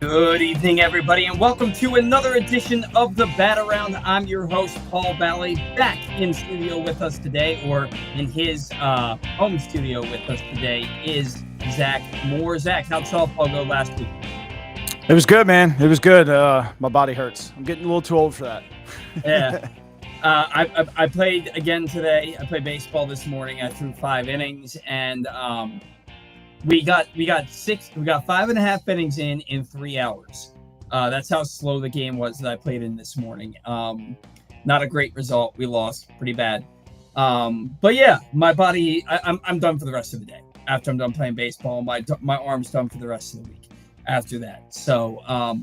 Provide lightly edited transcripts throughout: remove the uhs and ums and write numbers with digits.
Good evening, everybody, and welcome to another edition of the Bat Around. I'm your host, Paul Bally, back in studio with us today, or in his home studio with us today, is Zach Moore. Zach, how'd softball go last week? It was good, man. It was good. My body hurts. I'm getting a little too old for that. Yeah. I played again today. I played baseball this morning. I threw 5 innings, and we got 5.5 innings in 3 hours. That's how slow the game was that I played in this morning. Not a great result. We lost pretty bad. But yeah, my body. I'm done for the rest of the day. After I'm done playing baseball, my arm's done for the rest of the week. After that, so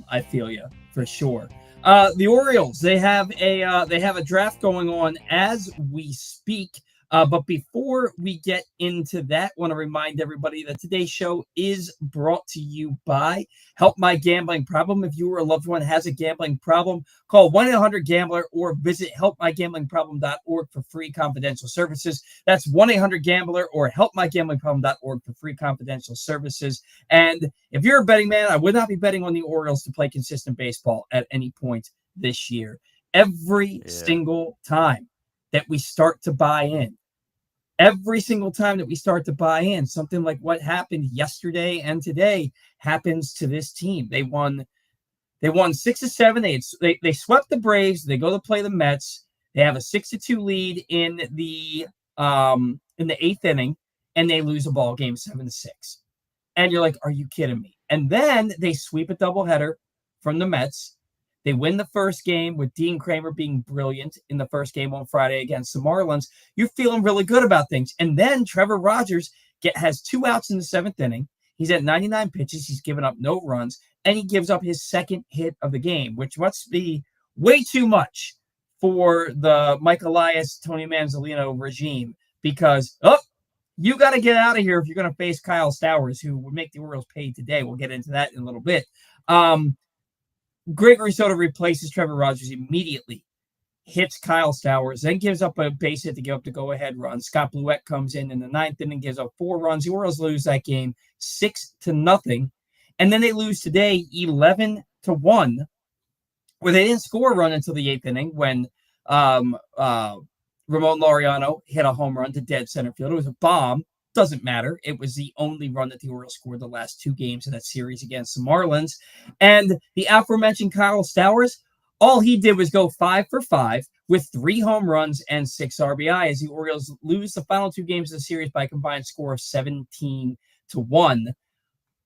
I feel you for sure. The Orioles, they have a draft going on as we speak. But before we get into that, I want to remind everybody that today's show is brought to you by Help My Gambling Problem. If you or a loved one has a gambling problem, call 1-800-GAMBLER or visit helpmygamblingproblem.org for free confidential services. That's 1-800-GAMBLER or helpmygamblingproblem.org for free confidential services. And if you're a betting man, I would not be betting on the Orioles to play consistent baseball at any point this year. Every single time that we start to buy in, something like what happened yesterday and today happens to this team. They won 6 to 7. They swept the Braves. They go to play the Mets. They have a 6-2 lead in the 8th inning, and they lose a ball game 7-6. And you're like, are you kidding me? And then they sweep a doubleheader from the Mets. They win the first game with Dean Kramer being brilliant in the first game on Friday against the Marlins. You're feeling really good about things. And then Trevor Rogers has 2 outs in the 7th inning. He's at 99 pitches. He's given up no runs. And he gives up his second hit of the game, which must be way too much for the Mike Elias, Tony Manzolino regime. Because, you got to get out of here if you're going to face Kyle Stowers, who would make the Orioles pay today. We'll get into that in a little bit. Gregory Soto replaces Trevor Rogers immediately, hits Kyle Stowers, then gives up a base hit to give up the go-ahead run. Scott Bluette comes in the 9th inning, gives up 4 runs. The Orioles lose that game 6-0. And then they lose today 11-1, where they didn't score a run until the 8th inning when Ramon Laureano hit a home run to dead center field. It was a bomb. Doesn't matter. It was the only run that the Orioles scored the last 2 games in that series against the Marlins. And the aforementioned Kyle Stowers, all he did was go 5 for 5 with 3 home runs and 6 RBI as the Orioles lose the final 2 games of the series by a combined score of 17-1.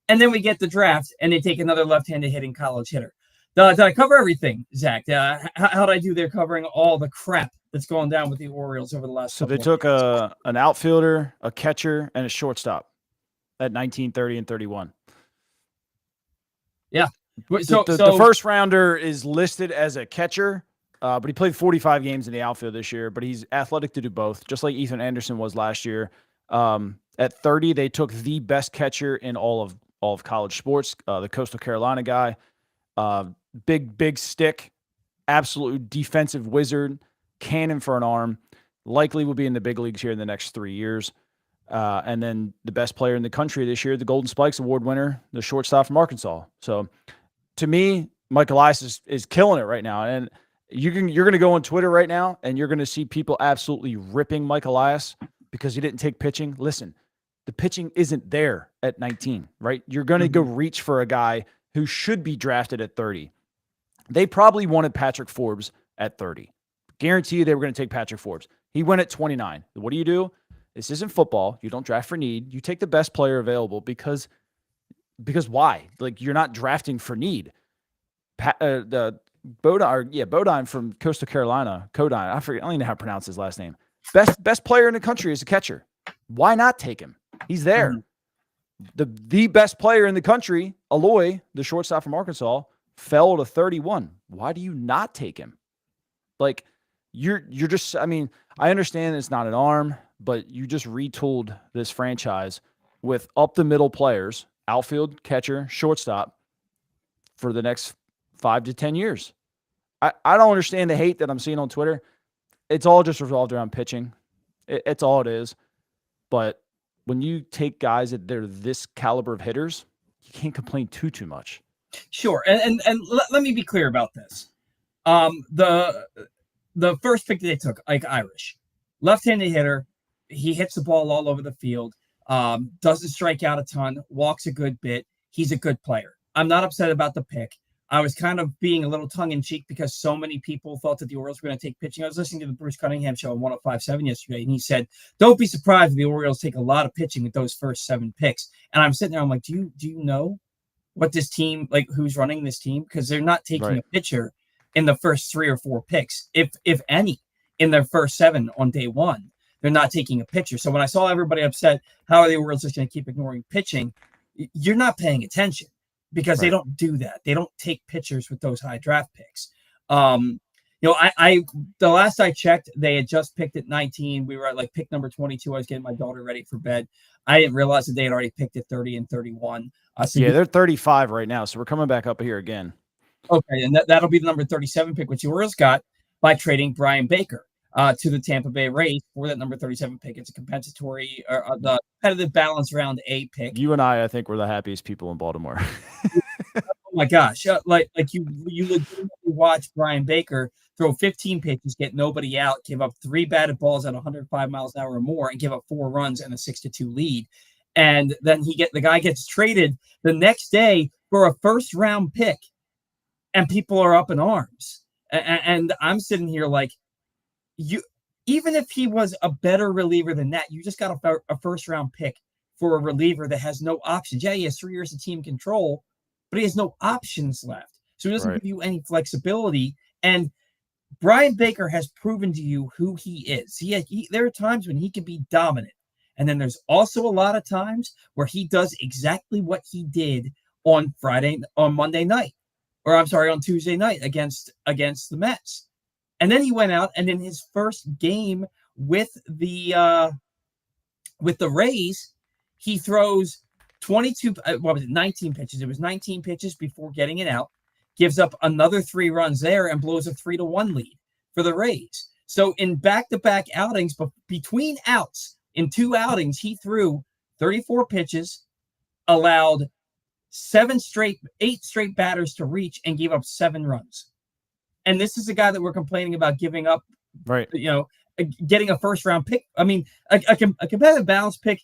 And then we get the draft, and they take another left-handed hitting college hitter. Did I cover everything, Zach? How did I do there covering all the crap that's going down with the Orioles over the last So they took an outfielder, a catcher, and a shortstop at 19, 30, and 31. Yeah. So the first rounder is listed as a catcher, but he played 45 games in the outfield this year, but he's athletic to do both, just like Ethan Anderson was last year. At 30, they took the best catcher in all of college sports, the Coastal Carolina guy. Big stick, absolute defensive wizard, cannon for an arm, likely will be in the big leagues here in the next 3 years. And then the best player in the country this year, the Golden Spikes Award winner, the shortstop from Arkansas. So to me, Mike Elias is killing it right now. And you're going to go on Twitter right now, and you're going to see people absolutely ripping Mike Elias because he didn't take pitching. Listen, the pitching isn't there at 19, right? You're going to go reach for a guy who should be drafted at 30. They probably wanted Patrick Forbes at 30. Guarantee you they were going to take Patrick Forbes. He went at 29. What do? This isn't football. You don't draft for need. You take the best player available because why? Like, you're not drafting for need. Bodine from Coastal Carolina, Codine. I forget. I don't even know how to pronounce his last name. Best player in the country is a catcher. Why not take him? He's there. The best player in the country, Aloy, the shortstop from Arkansas, fell to 31. Why do you not take him? Like, you're just, I mean, I understand it's not an arm, but you just retooled this franchise with up the middle players, outfield, catcher, shortstop, for the next 5 to 10 years. I don't understand the hate that I'm seeing on Twitter. It's all just revolved around pitching. It's all it is. But when you take guys that they're this caliber of hitters, you can't complain too much. Sure, and let me be clear about this. The first pick that they took, Ike Irish, left-handed hitter. He hits the ball all over the field. Doesn't strike out a ton. Walks a good bit. He's a good player. I'm not upset about the pick. I was kind of being a little tongue-in-cheek because so many people thought that the Orioles were going to take pitching. I was listening to the Bruce Cunningham show on 105.7 yesterday, and he said, "Don't be surprised if the Orioles take a lot of pitching with those first 7 picks." And I'm sitting there, I'm like, "Do you know what this team, like who's running this team? Because they're not taking a pitcher in the first 3 or 4 picks, if any, in their first 7 on day one. They're not taking a pitcher." So when I saw everybody upset, how are the Orioles just going to keep ignoring pitching? You're not paying attention because they don't do that. They don't take pitchers with those high draft picks. I the last I checked, they had just picked at 19. We were at like pick number 22. I was getting my daughter ready for bed. I didn't realize that they had already picked at 30 and 31. They're 35 right now, so we're coming back up here again. Okay, and that'll be the number 37 pick, which the Orioles got by trading Bryan Baker to the Tampa Bay Rays for that number 37 pick. It's a compensatory, the competitive balance round A pick. You and I think, we're the happiest people in Baltimore. Oh my gosh! Like you legitimately watch Bryan Baker throw 15 pitches, get nobody out, give up 3 batted balls at 105 miles an hour or more, and give up 4 runs and a 6-2 lead. And then the guy gets traded the next day for a first round pick, and people are up in arms. And I'm sitting here like, even if he was a better reliever than that, you just got a first round pick for a reliever that has no options. Yeah, he has 3 years of team control, but he has no options left. So he doesn't give you any flexibility. And Bryan Baker has proven to you who he is. There are times when he can be dominant. And then there's also a lot of times where he does exactly what he did on Monday night, or I'm sorry, on Tuesday night against the Mets. And then he went out, and in his first game with the Rays, he throws 19 pitches. It was 19 pitches before getting it out, gives up another 3 runs there, and blows a 3-1 lead for the Rays. So in back-to-back outings, but between outs, in 2 outings, he threw 34 pitches, allowed 8 straight batters to reach, and gave up 7 runs. And this is a guy that we're complaining about giving up, getting a first round pick. I mean, a competitive balance pick,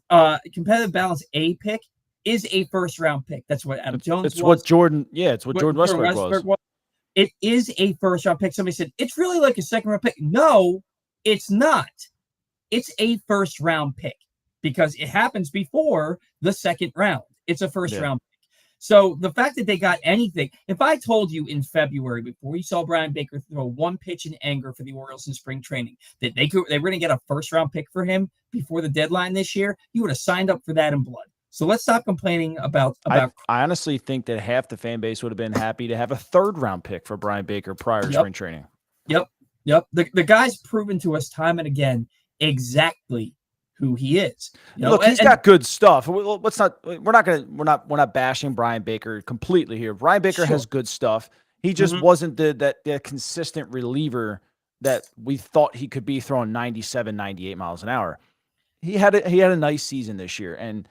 competitive balance A pick is a first round pick. That's what Adam Jones It's what Jordan Westbrook was. It is a first round pick. Somebody said, it's really like a second round pick. No, it's not. It's a first round pick because it happens before the second round. It's a first round pick. So the fact that they got anything, if I told you in February, before you saw Bryan Baker throw 1 pitch in anger for the Orioles in spring training, that they were going to get a first round pick for him before the deadline this year, you would have signed up for that in blood. So let's stop complaining about. I honestly think that half the fan base would have been happy to have a 3rd round pick for Bryan Baker prior to spring training. Yep. The guy's proven to us time and again exactly who he is. Look, he's got good stuff. We're not bashing Bryan Baker completely here. Bryan Baker has good stuff. He just wasn't the consistent reliever that we thought he could be, throwing 97, 98 miles an hour. He had a nice season this year, and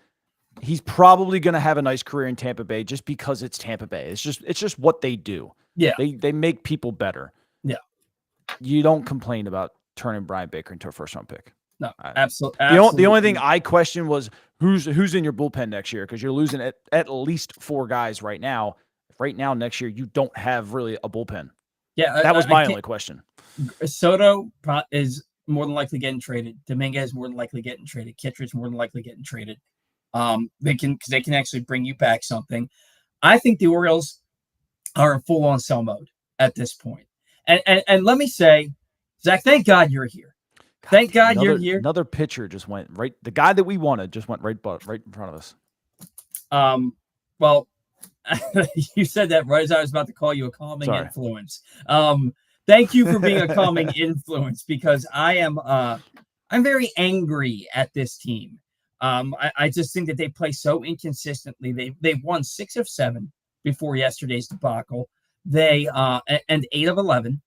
he's probably going to have a nice career in Tampa Bay just because it's Tampa Bay. It's just what they do. Yeah. They make people better. Yeah. You don't complain about turning Bryan Baker into a first round pick. No, absolutely. The only thing I questioned was who's in your bullpen next year, because you're losing at least 4 guys right now. Right now, next year, you don't have really a bullpen. Yeah, that was my only question. Soto is more than likely getting traded. Dominguez more than likely getting traded. Kittredge more than likely getting traded. They can actually bring you back something. I think the Orioles are in full-on sell mode at this point. And let me say, Zach, thank God you're here. Thank God you're here. Another pitcher just went right. The guy that we wanted just went right in front of us. Well, you said that right as I was about to call you a calming influence. Thank you for being a calming influence, because I'm very angry at this team. I just think that they play so inconsistently. They've won 6 of 7 before yesterday's debacle. They and 8 of 11.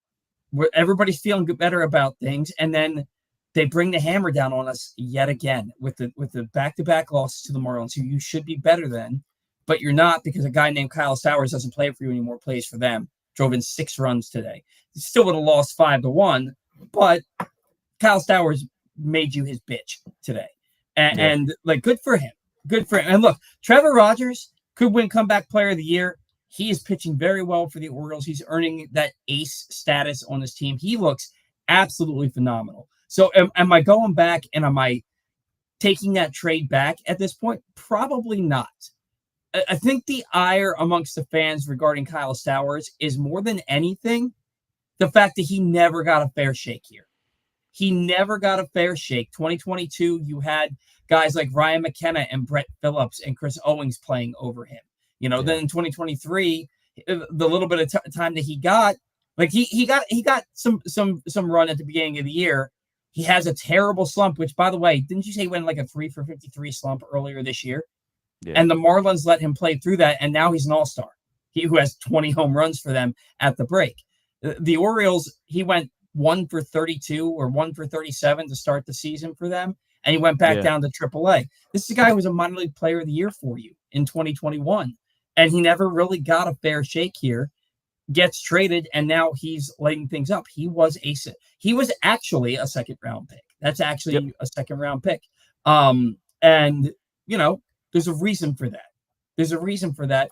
Where everybody's feeling better about things, and then they bring the hammer down on us yet again with the back-to-back losses to the Marlins, who you should be better than, but you're not because a guy named Kyle Stowers doesn't play for you anymore, plays for them. Drove in 6 runs today. He still would have lost 5-1, but Kyle Stowers made you his bitch today. And like, good for him. Good for him. And look, Trevor Rogers could win comeback player of the year. He is pitching very well for the Orioles. He's earning that ace status on his team. He looks absolutely phenomenal. So am I going back and am I taking that trade back at this point? Probably not. I think the ire amongst the fans regarding Kyle Stowers is more than anything the fact that he never got a fair shake here. He never got a fair shake. 2022, you had guys like Ryan McKenna and Brett Phillips and Chris Owings playing over him. Then in 2023, the little bit of time that he got, like he got some run at the beginning of the year. He has a terrible slump, which, by the way, didn't you say he went like a 3 for 53 slump earlier this year? Yeah. And the Marlins let him play through that, and now he's an all-star. Who has 20 home runs for them at the break. The Orioles, he went 1 for 32 or 1 for 37 to start the season for them, and he went back down to AAA. This is a guy who was a minor league player of the year for you in 2021, and he never really got a fair shake here. Gets traded, and now he's lighting things up. He was actually a second-round pick. That's actually a second-round pick. And there's a reason for that. There's a reason for that.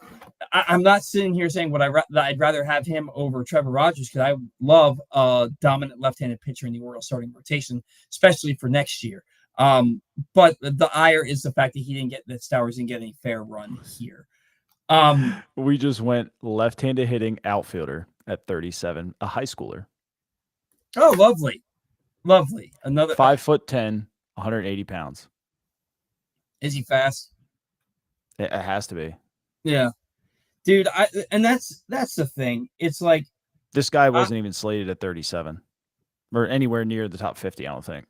I'm not sitting here saying that I'd rather have him over Trevor Rogers, because I love a dominant left-handed pitcher in the Orioles starting rotation, especially for next year. But the ire is the fact that Stowers didn't get any fair run here. We just went left-handed hitting outfielder at 37, a high schooler. Oh, lovely. Another 5'10", 180 pounds. Is he fast? It has to be. Yeah, dude. That's the thing. It's like this guy wasn't even slated at 37 or anywhere near the top 50. I don't think.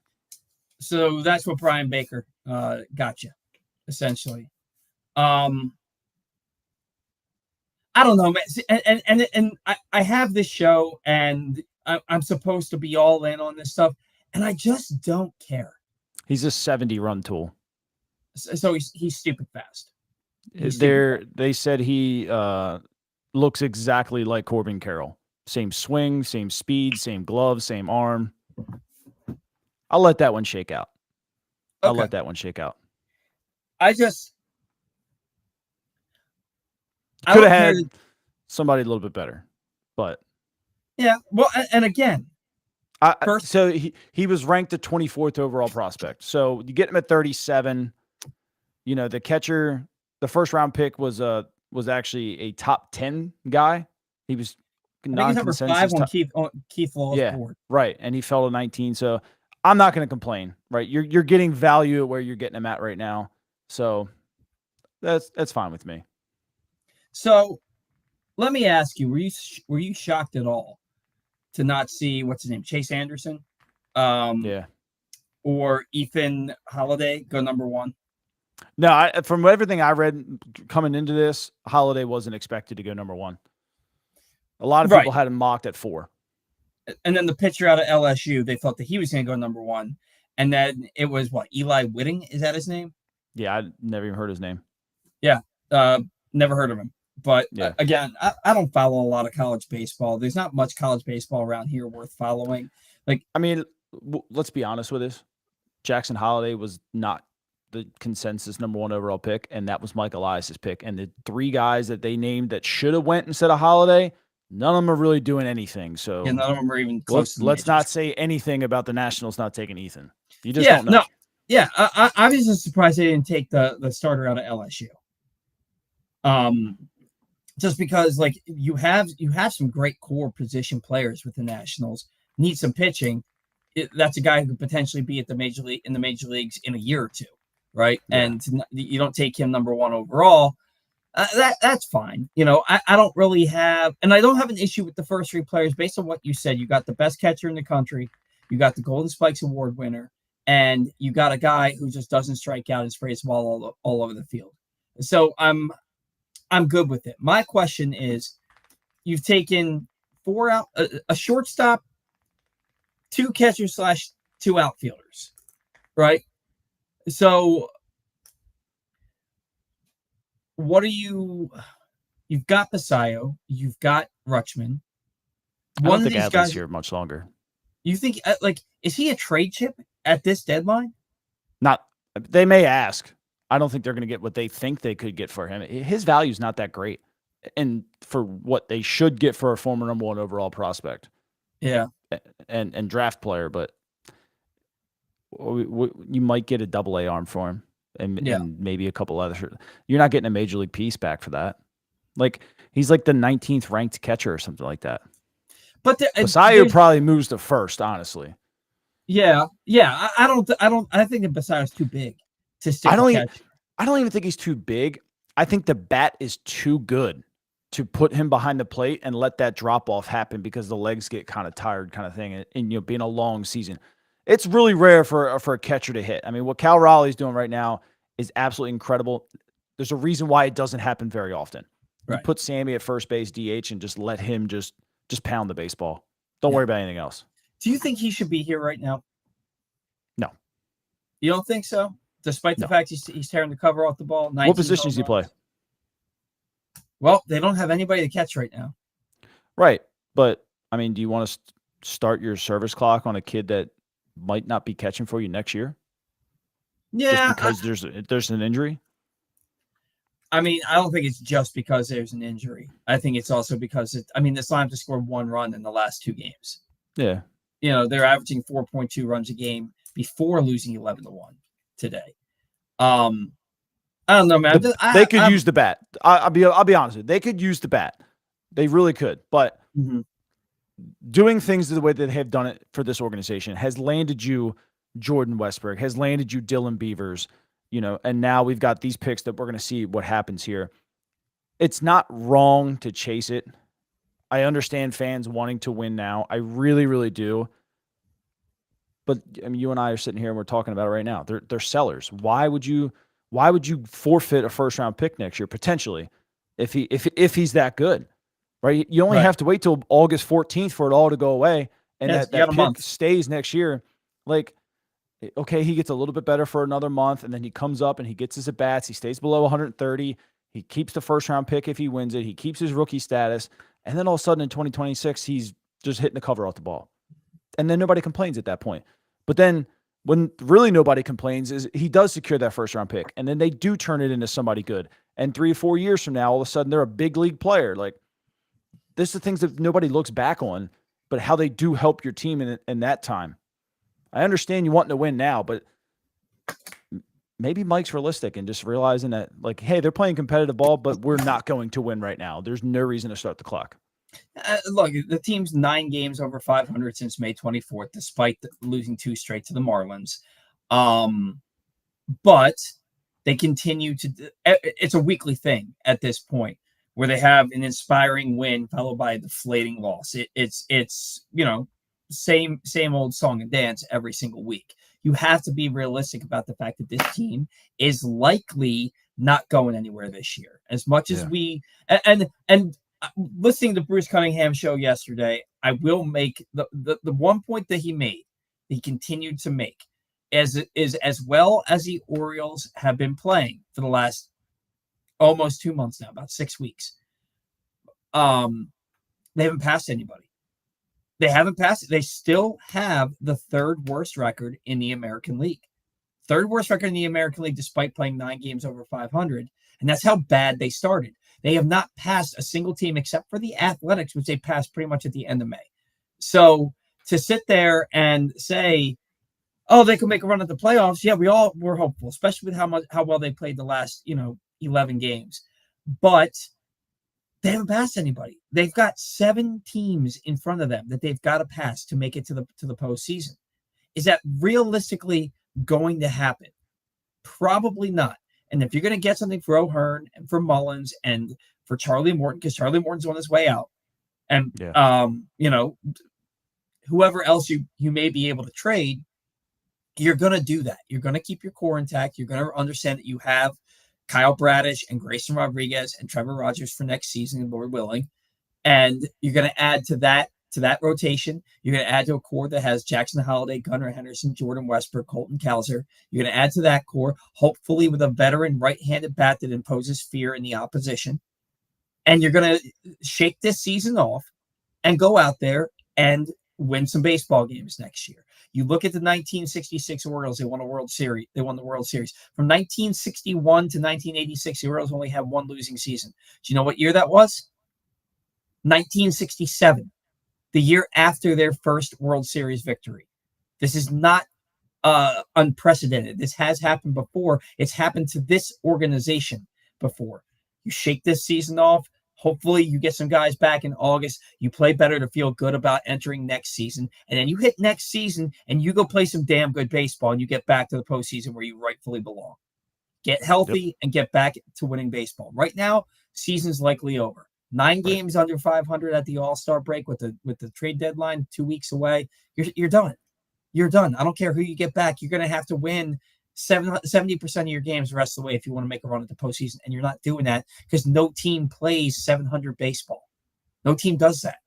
So that's what Bryan Baker got you, essentially. I don't know, man. And I have this show, and I'm supposed to be all in on this stuff, and I just don't care. He's a 70-run tool. So he's stupid fast. They said he looks exactly like Corbin Carroll. Same swing, same speed, same glove, same arm. I'll let that one shake out. Okay. I'll let that one shake out. I could have had somebody a little bit better, but yeah. Well, and again, so he was ranked the 24th overall prospect. So you get him at 37. The catcher, the first round pick was actually a top 10 guy. He was number 5 on Keith Law's board. Right, and he fell to 19. So I'm not going to complain. Right, you're getting value at where you're getting him at right now. So that's fine with me. So let me ask you: were you shocked at all to not see what's his name, Chase Anderson, or Ethan Holiday go number 1? No, from everything I read coming into this, Holiday wasn't expected to go number 1. A lot of people had him mocked at 4. And then the pitcher out of LSU, they thought that he was going to go number 1. And then it was Eli Whitting? Is that his name? Yeah, I never even heard his name. Yeah, never heard of him. But again, I don't follow a lot of college baseball. There's not much college baseball around here worth following. Let's be honest with this. Jackson Holiday was not the consensus number 1 overall pick, and that was Mike Elias's pick. And the 3 guys that they named that should have went instead of Holiday, none of them are really doing anything. So none of them are even close. Let's not say anything about the Nationals not taking Ethan. You just don't know. No, yeah, I was just surprised they didn't take the starter out of LSU. Just because you have some great core position players with the Nationals, need some pitching. That's a guy who could potentially be at the major leagues in a year or two. Right. Yeah. And you don't take him number 1 overall. That's fine. I don't really have, and I don't have an issue with the first 3 players based on what you said. You got the best catcher in the country. You got the Golden Spikes Award winner, and you got a guy who just doesn't strike out and sprays the ball all over the field. So I'm good with it. My question is, you've taken 4 out, a shortstop, 2 catchers / 2 outfielders, right? So what are you? You've got Basayo, you've got Rutschman. I don't One of think these Adley's guys, here much longer. you think is he a trade chip at this deadline? Not they may ask. I don't think they're going to get what they think they could get for him. His value is not that great, and for what they should get for a former number 1 overall prospect, Yeah, and draft player, but you might get a double-A arm for him, and maybe a couple other. You're not getting a major league piece back for that. Like he's like the 19th ranked catcher or something like that. but Basayo probably moves to first, honestly. Yeah. I think that Basayo's too big to stick. I don't even think he's too big. I think the bat is too good to put him behind the plate and let that drop off happen because the legs get kind of tired, kind of thing, and being a long season. It's really rare for a catcher to hit. I mean, what Cal Raleigh's doing right now is absolutely incredible. There's a reason why it doesn't happen very often. Right. You put Sammy at first base DH and just let him just pound the baseball. Don't worry about anything else. Do you think he should be here right now? No. You don't think so? Despite the fact he's tearing the cover off the ball. What position does he play? Well, they don't have anybody to catch right now. Right. But, I mean, do you want to start your service clock on a kid that might not be catching for you next year? Yeah. Just because there's an injury? I mean, I don't think it's just because there's an injury. I think it's also because the Slimes have scored 1 run in the last 2 games. Yeah. They're averaging 4.2 runs a game before losing 11-1 today. I don't know, man. They could use the bat. I'll be honest with you. They could use the bat. They really could. But doing things the way that they have done it for this organization has landed you Jordan Westberg, has landed you Dylan Beavers, and now we've got these picks that we're going to see what happens here. It's not wrong to chase it. I understand fans wanting to win now. I really, really do. But I mean, you and I are sitting here and we're talking about it right now. They're sellers. Why would you forfeit a first round pick next year potentially if he's that good, right? You only have to wait till August 14th for it all to go away, and that pick stays next year. Like, okay, he gets a little bit better for another month, and then he comes up and he gets his at bats. He stays below 130. He keeps the first round pick if he wins it. He keeps his rookie status, and then all of a sudden in 2026 he's just hitting the cover off the ball, and then nobody complains at that point. But then when really nobody complains is he does secure that first round pick, and then they do turn it into somebody good. And 3 or 4 years from now, all of a sudden they're a big league player. Like, this is the things that nobody looks back on, but how they do help your team in that time. I understand you wanting to win now, but maybe Mike's realistic and just realizing that, like, hey, they're playing competitive ball, but we're not going to win right now. There's no reason to start the clock. Look, the team's 9 games over 500 since May 24th, despite losing 2 straight to the Marlins. But they continue to. It's a weekly thing at this point, where they have an inspiring win followed by a deflating loss. It's same old song and dance every single week. You have to be realistic about the fact that this team is likely not going anywhere this year. As much as we and listening to Bruce Cunningham's show yesterday, I will make the one point that he continued to make, is as well as the Orioles have been playing for the last almost 2 months now, about 6 weeks. They haven't passed anybody. They haven't passed it. They still have the 3rd worst record in the American League. 3rd worst record in the American League, despite playing 9 games over 500. And that's how bad they started. They have not passed a single team except for the Athletics, which they passed pretty much at the end of May. So to sit there and say, oh, they could make a run at the playoffs. Yeah, we all were hopeful, especially with how well they played the last, 11 games. But they haven't passed anybody. They've got 7 teams in front of them that they've got to pass to make it to the postseason. Is that realistically going to happen? Probably not. And if you're going to get something for O'Hearn and for Mullins and for Charlie Morton, because Charlie Morton's on his way out, and whoever else you may be able to trade, you're going to do that. You're going to keep your core intact. You're going to understand that you have Kyle Bradish and Grayson Rodriguez and Trevor Rogers for next season, Lord willing. And you're going to add to that to that rotation. You're going to add to a core that has Jackson Holliday, Gunnar Henderson, Jordan Westbrook, Colton Cowser. You're going to add to that core, hopefully with a veteran right-handed bat that imposes fear in the opposition. And you're going to shake this season off and go out there and win some baseball games next year. You look at the 1966 Orioles, they won the World Series. From 1961 to 1986, the Orioles only had one losing season. Do you know what year that was? 1967, the year after their first World Series victory. This is not unprecedented. This has happened before. It's happened to this organization before. You shake this season off. Hopefully you get some guys back in August. You play better to feel good about entering next season. And then you hit next season and you go play some damn good baseball and you get back to the postseason where you rightfully belong. Get healthy and get back to winning baseball. Right now, season's likely over. 9 games under 500 at the All-Star break with the trade deadline 2 weeks away. You're done. You're done. I don't care who you get back. You're going to have to win 70% of your games the rest of the way if you want to make a run at the postseason. And you're not doing that because no team plays 700 baseball. No team does that.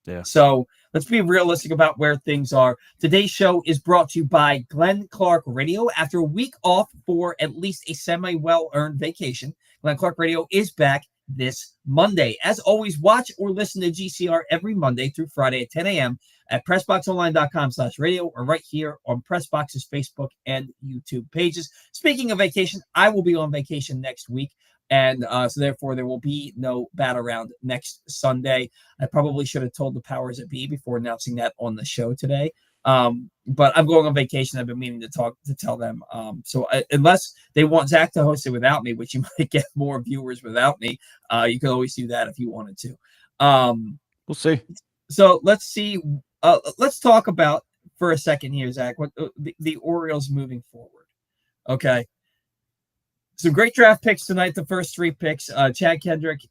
Yeah. So let's be realistic about where things are. Today's show is brought to you by Glenn Clark Radio. After a week off for at least a semi-well-earned vacation, Glenn Clark Radio is back this Monday. As always, watch or listen to GCR every Monday through Friday at 10 a.m. at PressBoxOnline.com/radio or right here on PressBox's Facebook and YouTube pages. Speaking of vacation, I will be on vacation next week, and so therefore there will be no bat around next Sunday. I probably should have told the powers that be before announcing that on the show today. But I'm going on vacation. I've been meaning to tell them. So unless they want Zach to host it without me, which you might get more viewers without me, you can always do that if you wanted to. We'll see. So let's see. Let's talk about for a second here, Zach, what the Orioles moving forward. Okay. Some great draft picks tonight. The first 3 picks, Chad Kendrick.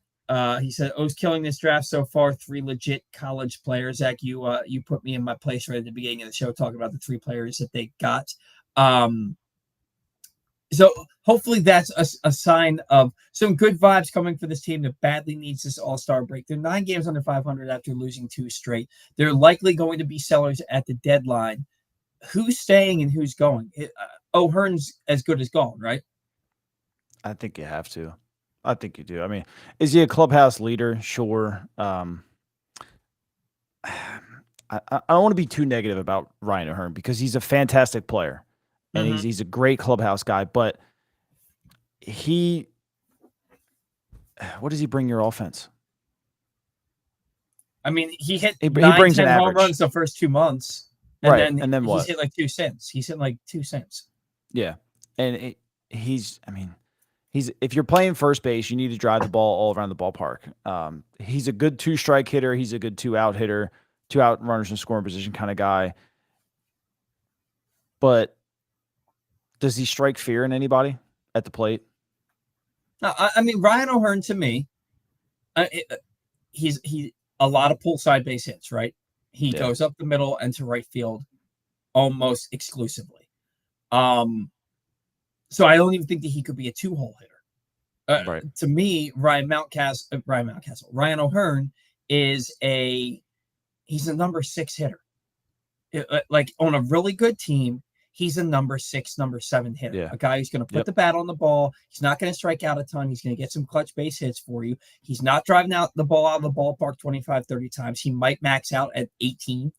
He said, "O's killing this draft so far. 3 legit college players." Zach, you put me in my place right at the beginning of the show, talking about the 3 players that they got. So hopefully that's a sign of some good vibes coming for this team that badly needs this All-Star break. They're 9 games under 500 after losing 2 straight. They're likely going to be sellers at the deadline. Who's staying and who's going? O'Hearn's as good as gone, right? I think you have to. I think you do. I mean, is he a clubhouse leader? Sure. I don't want to be too negative about Ryan O'Hearn because he's a fantastic player and he's a great clubhouse guy. But what does he bring your offense? I mean, he hit he brings 10 an home average. runs the first 2 months, and then what? He's hit like 2 cents. He's hit like 2 cents. Yeah, and he's if you're playing first base, you need to drive the ball all around the ballpark. He's a good 2-strike hitter. He's a good 2-out hitter, 2-out runners in scoring position kind of guy. But does he strike fear in anybody at the plate? No, I mean, Ryan O'Hearn to me, he's a lot of pull side base hits, right? He goes up the middle and to right field almost exclusively. So I don't even think that he could be a 2-hole hitter. Right. To me, Ryan O'Hearn is he's a number 6 hitter. Like on a really good team, he's a number 6, number 7 hitter. Yeah. A guy who's going to put the bat on the ball. He's not going to strike out a ton. He's going to get some clutch base hits for you. He's not driving out the ball out of the ballpark 25, 30 times. He might max out at 18,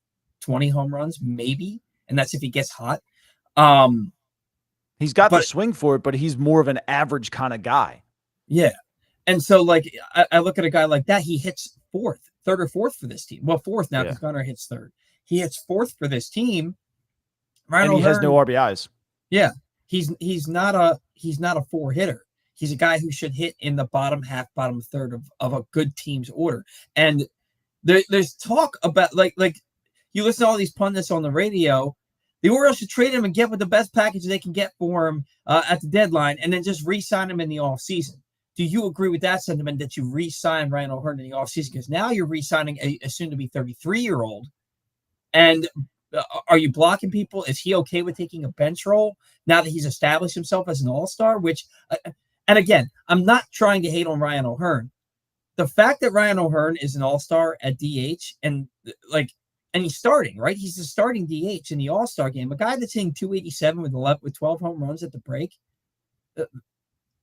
20 home runs, maybe. And that's if he gets hot. He's got the swing for it, but he's more of an average kind of guy. Yeah. And so, like, I look at a guy like that. He hits 4th, 3rd or 4th for this team. Well, 4th now because Gunnar hits 3rd. He hits 4th for this team. Ryan and he O'Hearn, has no RBIs. Yeah. He's not a 4 hitter. He's a guy who should hit in the bottom half, bottom third of a good team's order. And there's talk about like you listen to all these pundits on the radio. The Orioles should trade him and get with the best package they can get for him at the deadline and then just re-sign him in the offseason. Do you agree with that sentiment that you re-sign Ryan O'Hearn in the offseason? Because now you're re-signing a soon-to-be 33-year-old. And are you blocking people? Is he okay with taking a bench role now that he's established himself as an all-star? Which, and again, I'm not trying to hate on Ryan O'Hearn. the fact that Ryan O'Hearn is an all-star at DH and he's starting, right? He's the starting DH in the all-star game. A guy that's hitting 287 with 12 home runs at the break.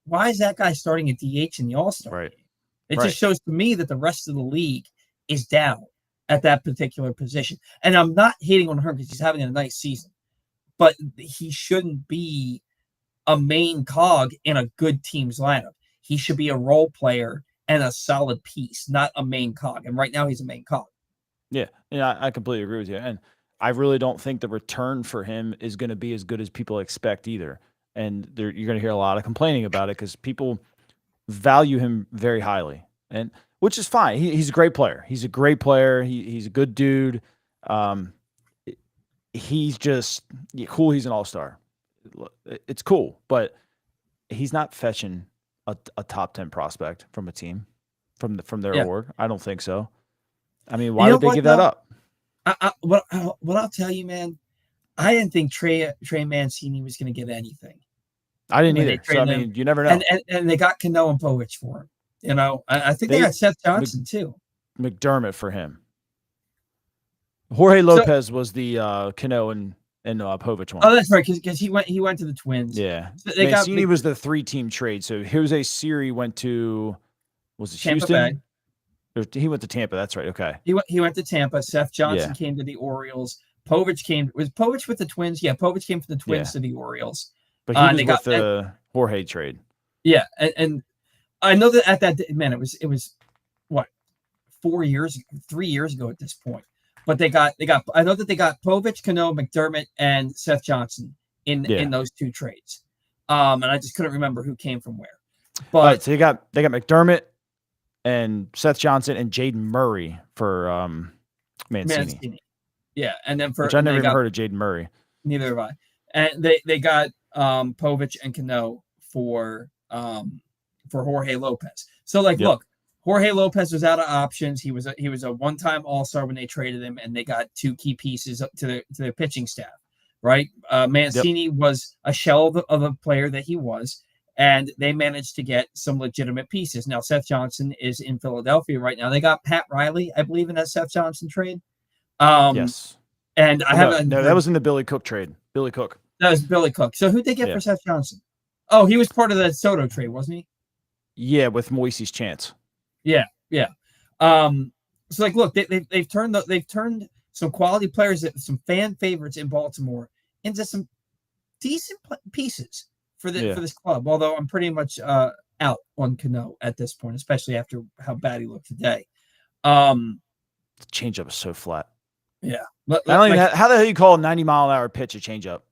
Why is that guy starting at DH in the all-star game? It just shows to me that the rest of the league is down at that particular position. And I'm not hating on O'Hearn because he's having a nice season, but he shouldn't be a main cog in a good team's lineup. He should be a role player and a solid piece, not a main cog. And right now he's a main cog. Yeah, I completely agree with you. And I really don't think the return for him is going to be as good as people expect either. And you're going to hear a lot of complaining about it because people value him very highly, and which is fine. He's a great player. He's a great player. He's a good dude. He's just cool. He's an all-star. It's cool, but he's not fetching a top 10 prospect from a team from their org. I don't think so. I mean, why did they give that up? What I'll tell you, man, I didn't think Trey Mancini was going to get anything. I didn't either. So, I mean, you never know. And they got Cano and Povich for him. I think they got Seth Johnson too. McDermott for him. Jorge Lopez was the Cano and Povich one. Oh, that's right, because he went to the Twins. Yeah, so Mancini was the 3-team trade. So Jose Siri went to Tampa Houston? He went to Tampa. That's right. Okay. He went to Tampa. Seth Johnson came to the Orioles. Was Povich with the Twins? Yeah, Povich came from the Twins to the Orioles. But he was with the Jorge trade. Yeah, and I know that at that man, it was what 3 years ago at this point. But they got I know that they got Povich, Cano, McDermott, and Seth Johnson in those two trades. And I just couldn't remember who came from where. But so they got McDermott and Seth Johnson and Jaden Murray for Mancini. Yeah, and then which I never even heard of Jaden Murray. Neither have I. And they got Povich and Cano for Jorge Lopez. So look, Jorge Lopez was out of options. He was a one-time All-Star when they traded him, and they got two key pieces to their pitching staff. Right, Mancini was a shell of the player that he was, and they managed to get some legitimate pieces. Now Seth Johnson is in Philadelphia right now. They got Pat Riley, I believe, in that Seth Johnson trade. Yes, and that was in the Billy Cook trade. Billy Cook. That was Billy Cook. So who'd they get for Seth Johnson? Oh, he was part of that Soto trade, wasn't he? Yeah, with Moisey's chance. Yeah. So look, they've turned some quality players, some fan favorites in Baltimore, into some decent pieces for this club. Although I'm pretty much out on Cano at this point, especially after how bad he looked today. The changeup is so flat. Yeah, how the hell you call a 90-mile-an-hour pitch a changeup?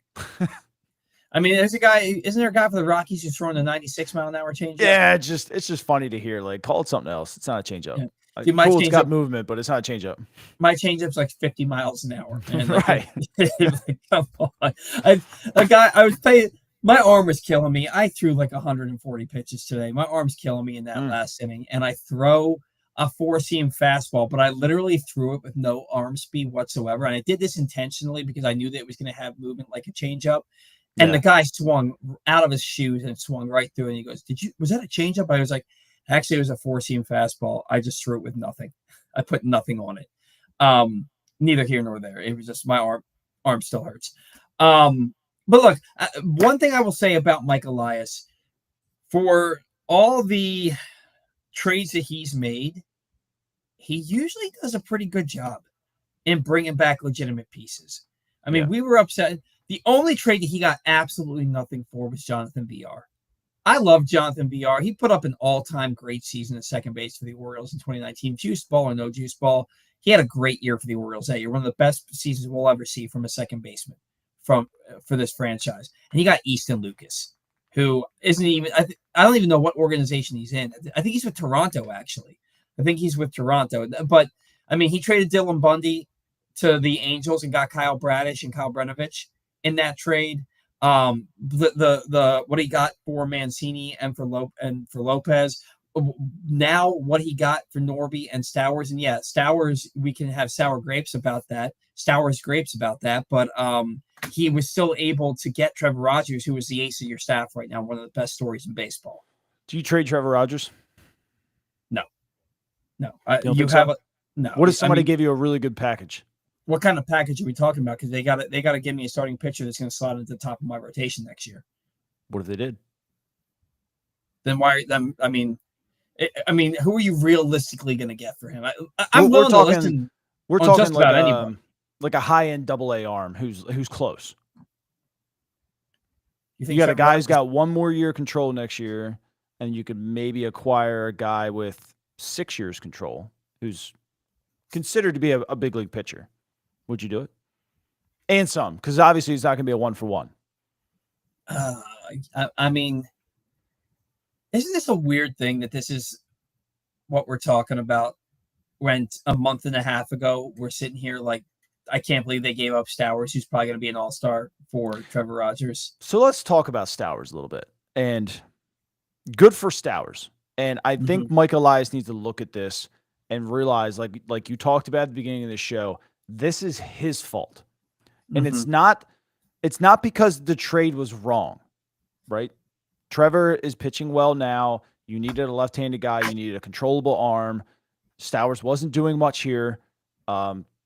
I mean, isn't there a guy for the Rockies who's throwing a 96-mile-an-hour changeup? Yeah, it's just funny to hear. Call it something else. It's not a changeup. Yeah. Dude, it's got movement, but it's not a changeup. My changeup's 50 miles an hour. And right. Come on. I was playing. My arm was killing me. I threw 140 pitches today. My arm's killing me in that last inning, and I throw a 4-seam fastball, but I literally threw it with no arm speed whatsoever. And I did this intentionally because I knew that it was going to have movement like a changeup. And the guy swung out of his shoes and swung right through. And he goes, was that a changeup? I was like, actually, it was a 4-seam fastball. I just threw it with nothing. I put nothing on it. Neither here nor there. It was just my arm still hurts. But look, one thing I will say about Mike Elias, for all the trades that he's made, he usually does a pretty good job in bringing back legitimate pieces. I mean, we were upset. The only trade that he got absolutely nothing for was Jonathan VR. I love Jonathan VR. He put up an all-time great season at second base for the Orioles in 2019. Juice ball or no juice ball, he had a great year for the Orioles that year. One of the best seasons we'll ever see from a second baseman for this franchise. And he got Easton Lucas, who isn't even I don't even know what organization he's in. I think he's with Toronto, actually. I think he's with Toronto. But, I mean, he traded Dylan Bundy to the Angels and got Kyle Bradish and Kyle Brenovich in that trade. The what he got for Mancini and for Lopez. Now what he got for Norby and Stowers. And Stowers, we can have sour grapes about that. But he was still able to get Trevor Rogers, who is the ace of your staff right now, one of the best stories in baseball. Do you trade Trevor Rogers? No. No. You don't You think have so? no. What if I somebody mean, gave you a really good package? what kind of package are we talking about? Because they got to give me a starting pitcher that's going to slot at the top of my rotation next year. What if they did? Then why? Then I mean, who are you realistically going to get for him? I'm We're willing to talking. listen We're on just talking about anybody. like a high end AA arm who's close. You You got a Trevor guy Rogers- who's got one more year control next year, and you could maybe acquire a guy with 6 years control who's considered to be a big league pitcher. Would you do it? And some, because obviously he's not going to be a 1-for-1. I mean, isn't this a weird thing that this is what we're talking about? When a month and a half ago we're sitting here like, I can't believe they gave up Stowers, who's probably going to be an all-star for Trevor Rogers. So let's talk about Stowers a little bit. And good for Stowers. And I think Mike Elias needs to look at this and realize, like you talked about at the beginning of the show, this is his fault. And it's not because the trade was wrong, right? Trevor is pitching well now. You needed a left-handed guy. You needed a controllable arm. Stowers wasn't doing much here.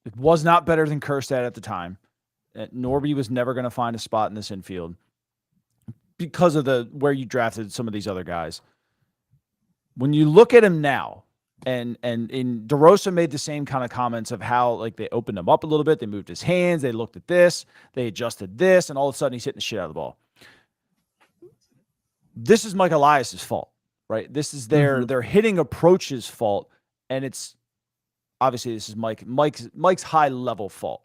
It was not better than Kjerstad at the time. Norby was never going to find a spot in this infield because of where you drafted some of these other guys. When you look at him now, and DeRosa made the same kind of comments of how like they opened him up a little bit, they moved his hands, they looked at this, they adjusted this, and all of a sudden he's hitting the shit out of the ball. This is Mike Elias's fault, right? This is their hitting approach's fault, and it's obviously this is Mike's high level fault.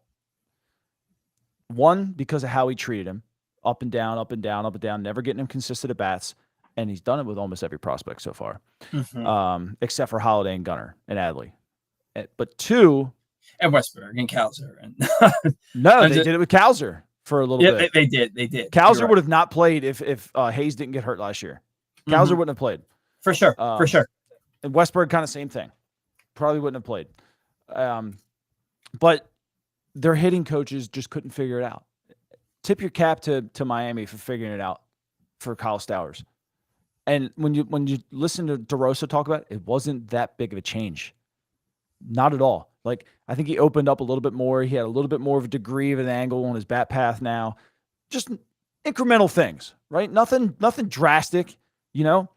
One, because of how he treated him, up and down, up and down, up and down, never getting him consistent at bats. And he's done it with almost every prospect so far, except for Holiday and Gunnar and Adley. But two, and Westberg and Kalser. And no, they did it with Kalser for a little bit. They did. Kalser would have not played if Hayes didn't get hurt last year. Kalser wouldn't have played for sure. And Westberg, kind of same thing. Probably wouldn't have played. But their hitting coaches just couldn't figure it out. Tip your cap to Miami for figuring it out for Kyle Stowers. And when you listen to DeRosa talk about it, it wasn't that big of a change. Not at all. Like, I think he opened up a little bit more. He had a little bit more of a degree of an angle on his bat path now. Just incremental things, right? Nothing drastic, you know?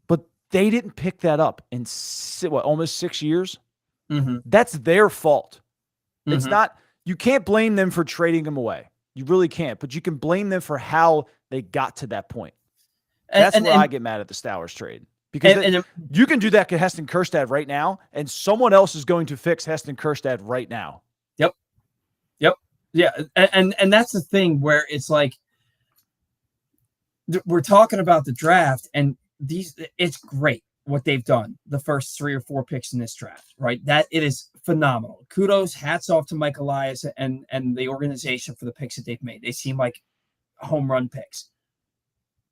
But they didn't pick that up in almost 6 years? That's their fault. It's not, you can't blame them for trading him away. You really can't. But you can blame them for how they got to that point. That's where I get mad at the Stowers trade. Because you can do that to Heston Kjerstad right now, and someone else is going to fix Heston Kjerstad right now. Yep. Yeah. And that's the thing where it's like, we're talking about the draft, and it's great what they've done, the first 3 or 4 picks in this draft, right? That it is phenomenal. Kudos, hats off to Mike Elias and the organization for the picks that they've made. They seem like home run picks.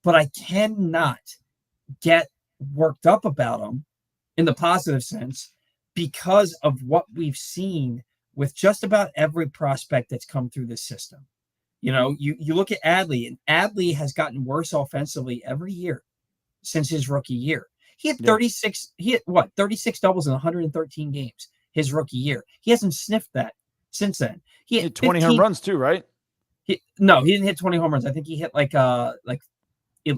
But I cannot get worked up about them in the positive sense because of what we've seen with just about every prospect that's come through this system. You know, you look at Adley, and Adley has gotten worse offensively every year since his rookie year. He had 36. He hit 36 doubles in 113 games his rookie year. He hasn't sniffed that since then. He hit 20 home runs too, right? No, he didn't hit 20 home runs. I think he hit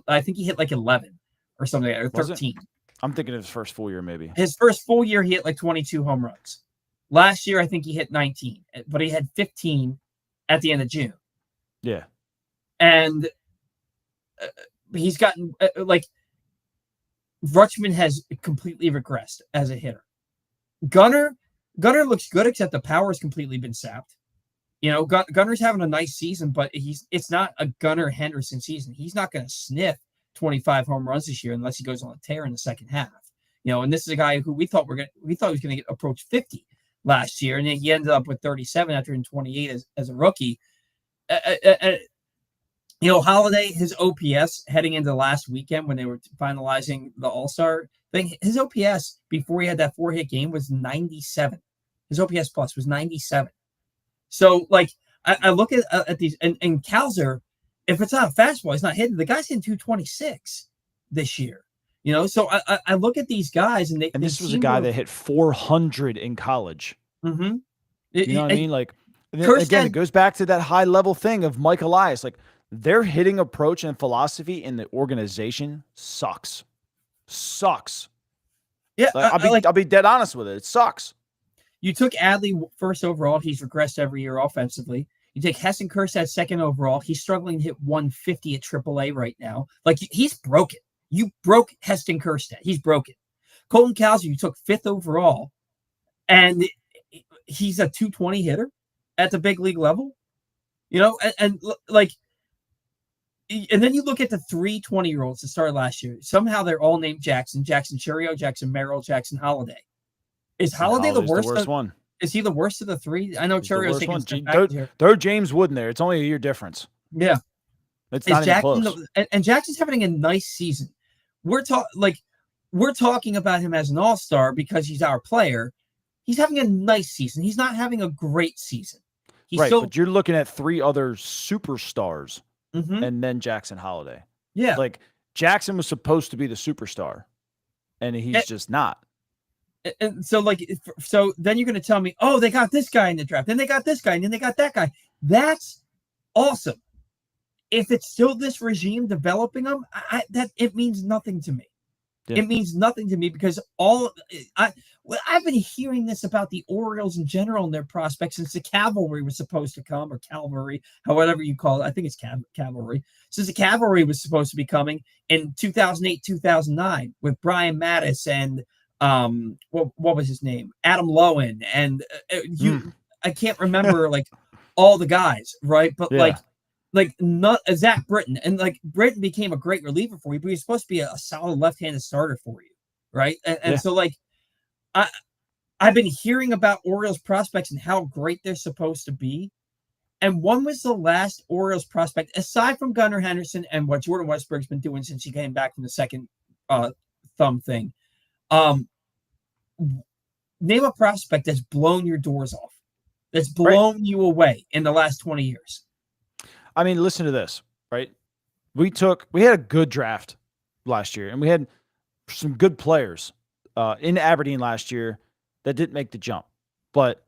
I think he hit like 11 or something, or 13. I'm thinking of his first full year, maybe. His first full year, he hit like 22 home runs. Last year, I think he hit 19, but he had 15 at the end of June. Yeah. And he's gotten Rutschman has completely regressed as a hitter. Gunnar looks good, except the power has completely been sapped. You know, Gunner's having a nice season, but it's not a Gunnar Henderson season. He's not going to sniff 25 home runs this year unless he goes on a tear in the second half. You know, and this is a guy who we thought he was going to approach 50 last year, and then he ended up with 37 after in 28 as a rookie. You know, Holiday, his OPS heading into last weekend when they were finalizing the All-Star thing, his OPS before he had that 4-hit game was 97. His OPS plus was 97. So, like, I look at these, and Kalser, if it's not a fastball, he's not hitting. The guy's hitting 226 this year. So I look at these guys and they this was a seem guy to, that hit 400 in college. mm-hmm. You know what I mean? Like, Kirstead, it goes back to that high level thing of Mike Elias. Like, their hitting approach and philosophy in the organization sucks. yeah, Like, I'll be dead honest with it. It sucks. You took Adley first overall. He's regressed every year offensively. You take Heston Kjerstad second overall. He's struggling to hit 150 at AAA right now. Like, he's broken. You broke Heston Kjerstad. He's broken. Colton Cowser, you took fifth overall, and he's a 220 hitter at the big league level. And then you look at the 3 20-year-olds that started last year. Somehow they're all named Jackson Churio, Jackson Merrill, Jackson Holiday. Is Holiday the worst one? Is he the worst of the three? I know Churio's taking a step back here. Throw James Wood in there. It's only a year difference. Yeah. It's not even close. And Jackson's having a nice season. We're talking about him as an all-star because he's our player. He's having a nice season. He's not having a great season. But you're looking at 3 other superstars and then Jackson Holiday. Yeah. Like, Jackson was supposed to be the superstar, and he's just not. And so then you're going to tell me, oh, they got this guy in the draft, then they got this guy, and then they got that guy. That's awesome. If it's still this regime developing them, it means nothing to me. Yeah. It means nothing to me because I've been hearing this about the Orioles in general and their prospects since the cavalry was supposed to come, or cavalry, however you call it. I think it's cavalry. Since the cavalry was supposed to be coming in 2008, 2009 with Brian Mattis and what was his name? Adam Lowen. And I can't remember all the guys, right? But not Zach Britton. And Britton became a great reliever for you, but he's supposed to be a solid left-handed starter for you, right? And so I've been hearing about Orioles prospects and how great they're supposed to be. And when was the last Orioles prospect, aside from Gunnar Henderson and what Jordan Westberg's been doing since he came back from the second thumb thing? Name a prospect that's blown your doors off, that's blown you away in the last 20 years. I mean, listen to this, right? We had a good draft last year, and we had some good players in Aberdeen last year that didn't make the jump. But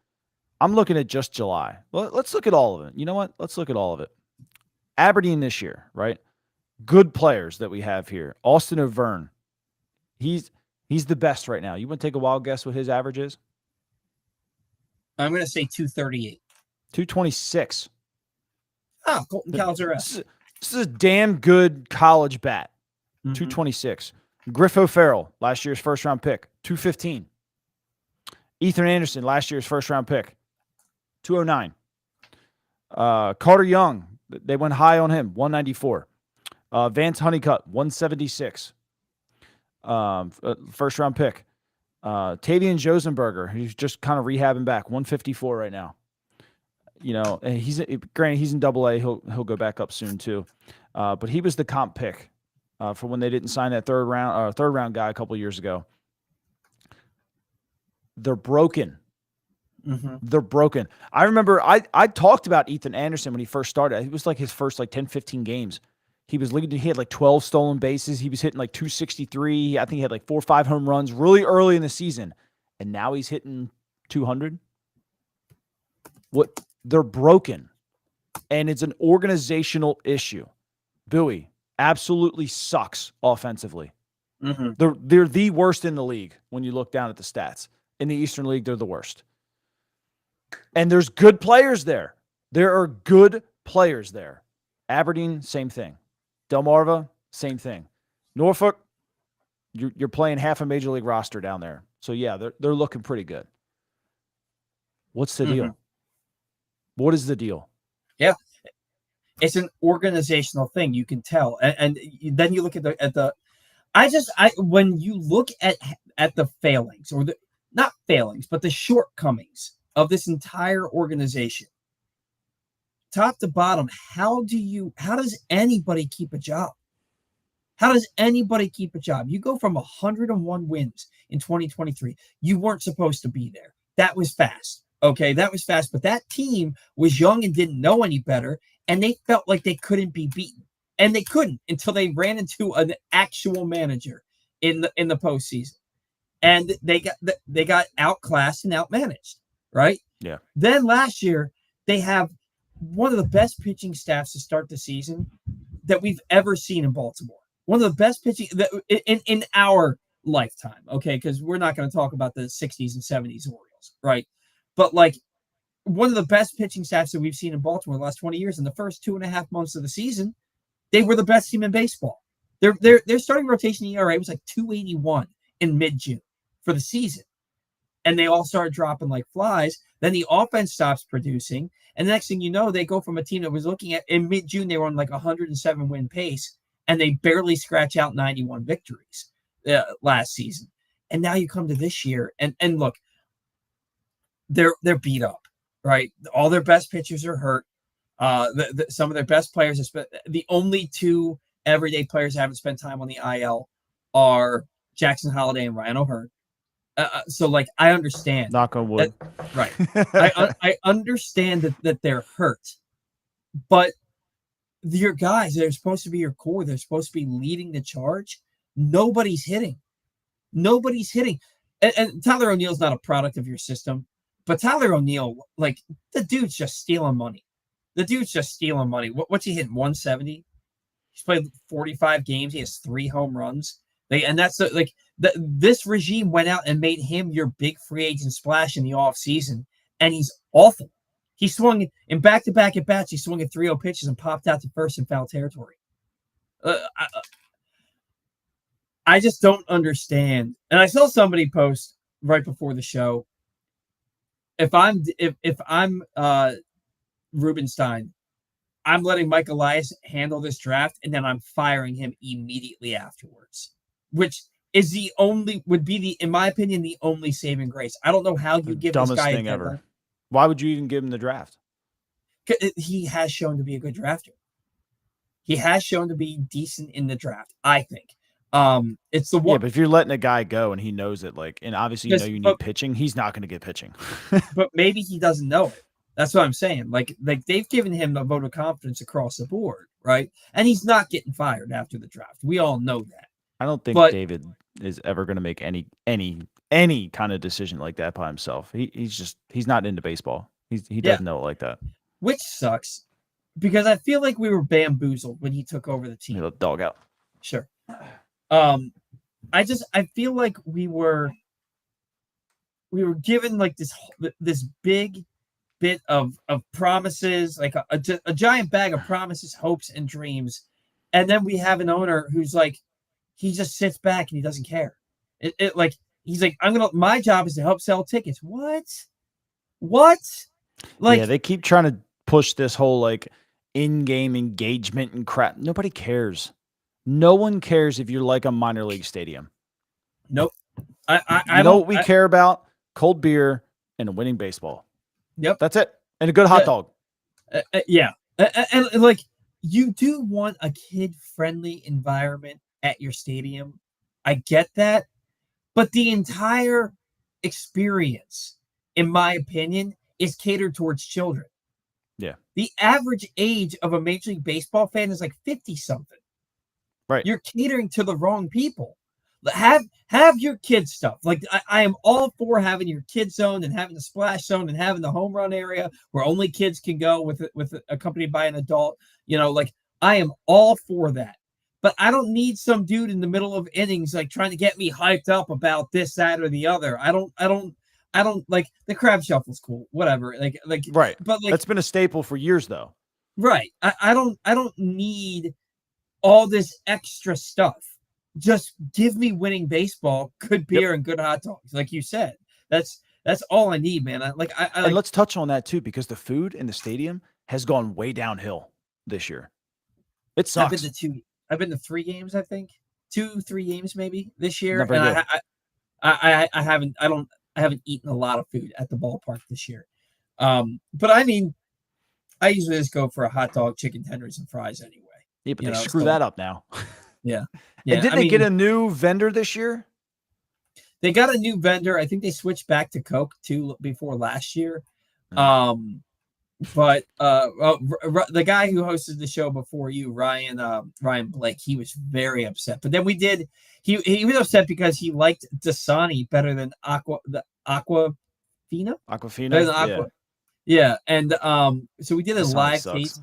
I'm looking at just July. Well, let's look at all of it. You know what? Let's look at all of it. Aberdeen this year, right? Good players that we have here. Austin O'Verne. He's the best right now. You want to take a wild guess what his average is? I'm going to say 238. 226. Oh, Colton Cowser. This is a damn good college bat. 226. Griff O'Farrell, last year's first-round pick, 215. Ethan Anderson, last year's first-round pick, 209. Carter Young, they went high on him, 194. Vance Honeycutt, 176. First-round pick. Tavian Josenberger, who's just kind of rehabbing back, 154 right now. And he's in Double-A. He'll go back up soon too. But he was the comp pick for when they didn't sign that third round guy a couple of years ago. They're broken. They're broken. I remember I talked about Ethan Anderson when he first started. It was like his first 10, 15 games. He was leading. He had 12 stolen bases. He was hitting 263. I think he had 4 or 5 home runs really early in the season. And now he's hitting 200. They're broken. And it's an organizational issue. Bowie absolutely sucks offensively. They're the worst in the league when you look down at the stats. In the Eastern League, they're the worst. And there's good players there. There are good players there. Aberdeen, same thing. Delmarva, same thing. Norfolk, you're playing half a major league roster down there. So yeah, they're looking pretty good. What's the deal? What is the deal? Yeah. It's an organizational thing. You can tell. And then you look at when you look at the failings, or not failings, but the shortcomings of this entire organization, top to bottom, how does anybody keep a job? How does anybody keep a job? You go from 101 wins in 2023. You weren't supposed to be there. That was fast. Okay, that was fast. But that team was young and didn't know any better, and they felt like they couldn't be beaten. And they couldn't until they ran into an actual manager in the postseason, and they got outclassed and outmanaged, right? Yeah. Then last year they have one of the best pitching staffs to start the season that we've ever seen in Baltimore. One of the best pitching that in our lifetime, okay? Because we're not going to talk about the 60s and 70s Orioles, right? But like one of the best pitching staffs that we've seen in Baltimore the last 20 years. In the first 2.5 months of the season, they were the best team in baseball. Their starting rotation ERA was like 281 in mid-June for the season. And they all started dropping like flies. Then the offense stops producing. And the next thing you know, they go from a team that was looking at in mid-June, they were on like 107 win pace, and they barely scratch out 91 victories last season. And now you come to this year, and look, they're beat up, right? All their best pitchers are hurt. Some of their best players, the only two everyday players that haven't spent time on the IL are Jackson Holiday and Ryan O'Hearn. So like I understand. Knock on wood. Right. I understand that they're hurt, but your guys, they're supposed to be your core. They're supposed to be leading the charge. Nobody's hitting. And Tyler O'Neill's not a product of your system, but Tyler O'Neill, like the dude's just stealing money. What's he hitting? 170. He's played 45 games. He has 3 home runs. This regime went out and made him your big free agent splash in the offseason, and he's awful. He swung in back-to-back at-bats. He swung at 3-0 pitches and popped out to first in foul territory. I just don't understand. And I saw somebody post right before the show, if I'm Rubenstein, I'm letting Mike Elias handle this draft, and then I'm firing him immediately afterwards, which is in my opinion, the only saving grace. I don't know how you give this guy a thing ever. Why would you even give him the draft? He has shown to be a good drafter. He has shown to be decent in the draft, I think. It's the one. Yeah, but if you're letting a guy go and he knows it, like, and obviously you need pitching, he's not going to get pitching. But maybe he doesn't know it. That's what I'm saying. Like they've given him a vote of confidence across the board, right? And he's not getting fired after the draft. We all know that. I don't think David is ever going to make any kind of decision like that by himself. He's not into baseball. He doesn't know it like that. Which sucks because I feel like we were bamboozled when he took over the team. Dog out. Sure. I feel like we were given like this big bit of promises, like a giant bag of promises, hopes, and dreams, and then we have an owner who's like, he just sits back and he doesn't care. He's like, my job is to help sell tickets. What? Like, yeah, they keep trying to push this whole like in-game engagement and crap. Nobody cares. No one cares if you're like a minor league stadium. Nope. I know what we care about: cold beer and a winning baseball. Yep. That's it. And a good hot dog. Yeah. And like, you do want a kid-friendly environment at your stadium. I get that. But the entire experience, in my opinion, is catered towards children. Yeah. The average age of a Major League Baseball fan is like 50-something. Right. You're catering to the wrong people. Have your kids stuff. Like I am all for having your kid zone and having the splash zone and having the home run area where only kids can go with accompanied by an adult. Like I am all for that. But I don't need some dude in the middle of innings like trying to get me hyped up about this, that, or the other. I don't like the crab shuffle's cool. Whatever. Like right. But like that's been a staple for years though. Right. I don't need all this extra stuff. Just give me winning baseball, good beer, and good hot dogs, like you said. That's all I need, man. And let's touch on that too, because the food in the stadium has gone way downhill this year. It sucks. I've been to 3 games, I think, 2-3 games maybe this year, Never and I haven't eaten a lot of food at the ballpark this year. But I mean, I usually just go for a hot dog, chicken tenders, and fries anyway. Yeah, but they screw that up now. Yeah. And didn't they get a new vendor this year? They got a new vendor. I think they switched back to Coke too before last year. But the guy who hosted the show before you, Ryan Blake, he was very upset. But then he was upset because he liked Dasani better than Aquafina. Better Aquafina, than yeah. Aqua. Yeah, and so we did a Dasani live sucks. taste.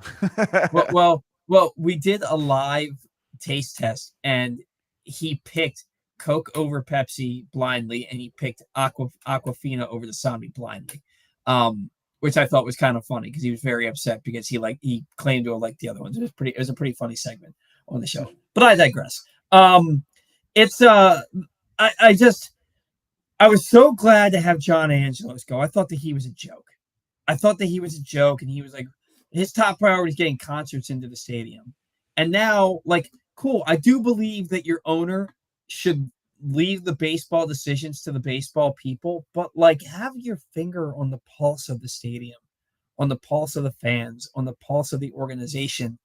Well, we did a live taste test, and he picked Coke over Pepsi blindly, and he picked Aquafina over Dasani blindly, which I thought was kind of funny because he was very upset because he claimed to have liked the other ones. It was a pretty funny segment on the show. But I digress. It's I was so glad to have John Angelos go. I thought that he was a joke. And he was like, his top priority is getting concerts into the stadium. And now, like, cool. I do believe that your owner should leave the baseball decisions to the baseball people, but like, have your finger on the pulse of the stadium, on the pulse of the fans, on the pulse of the organization.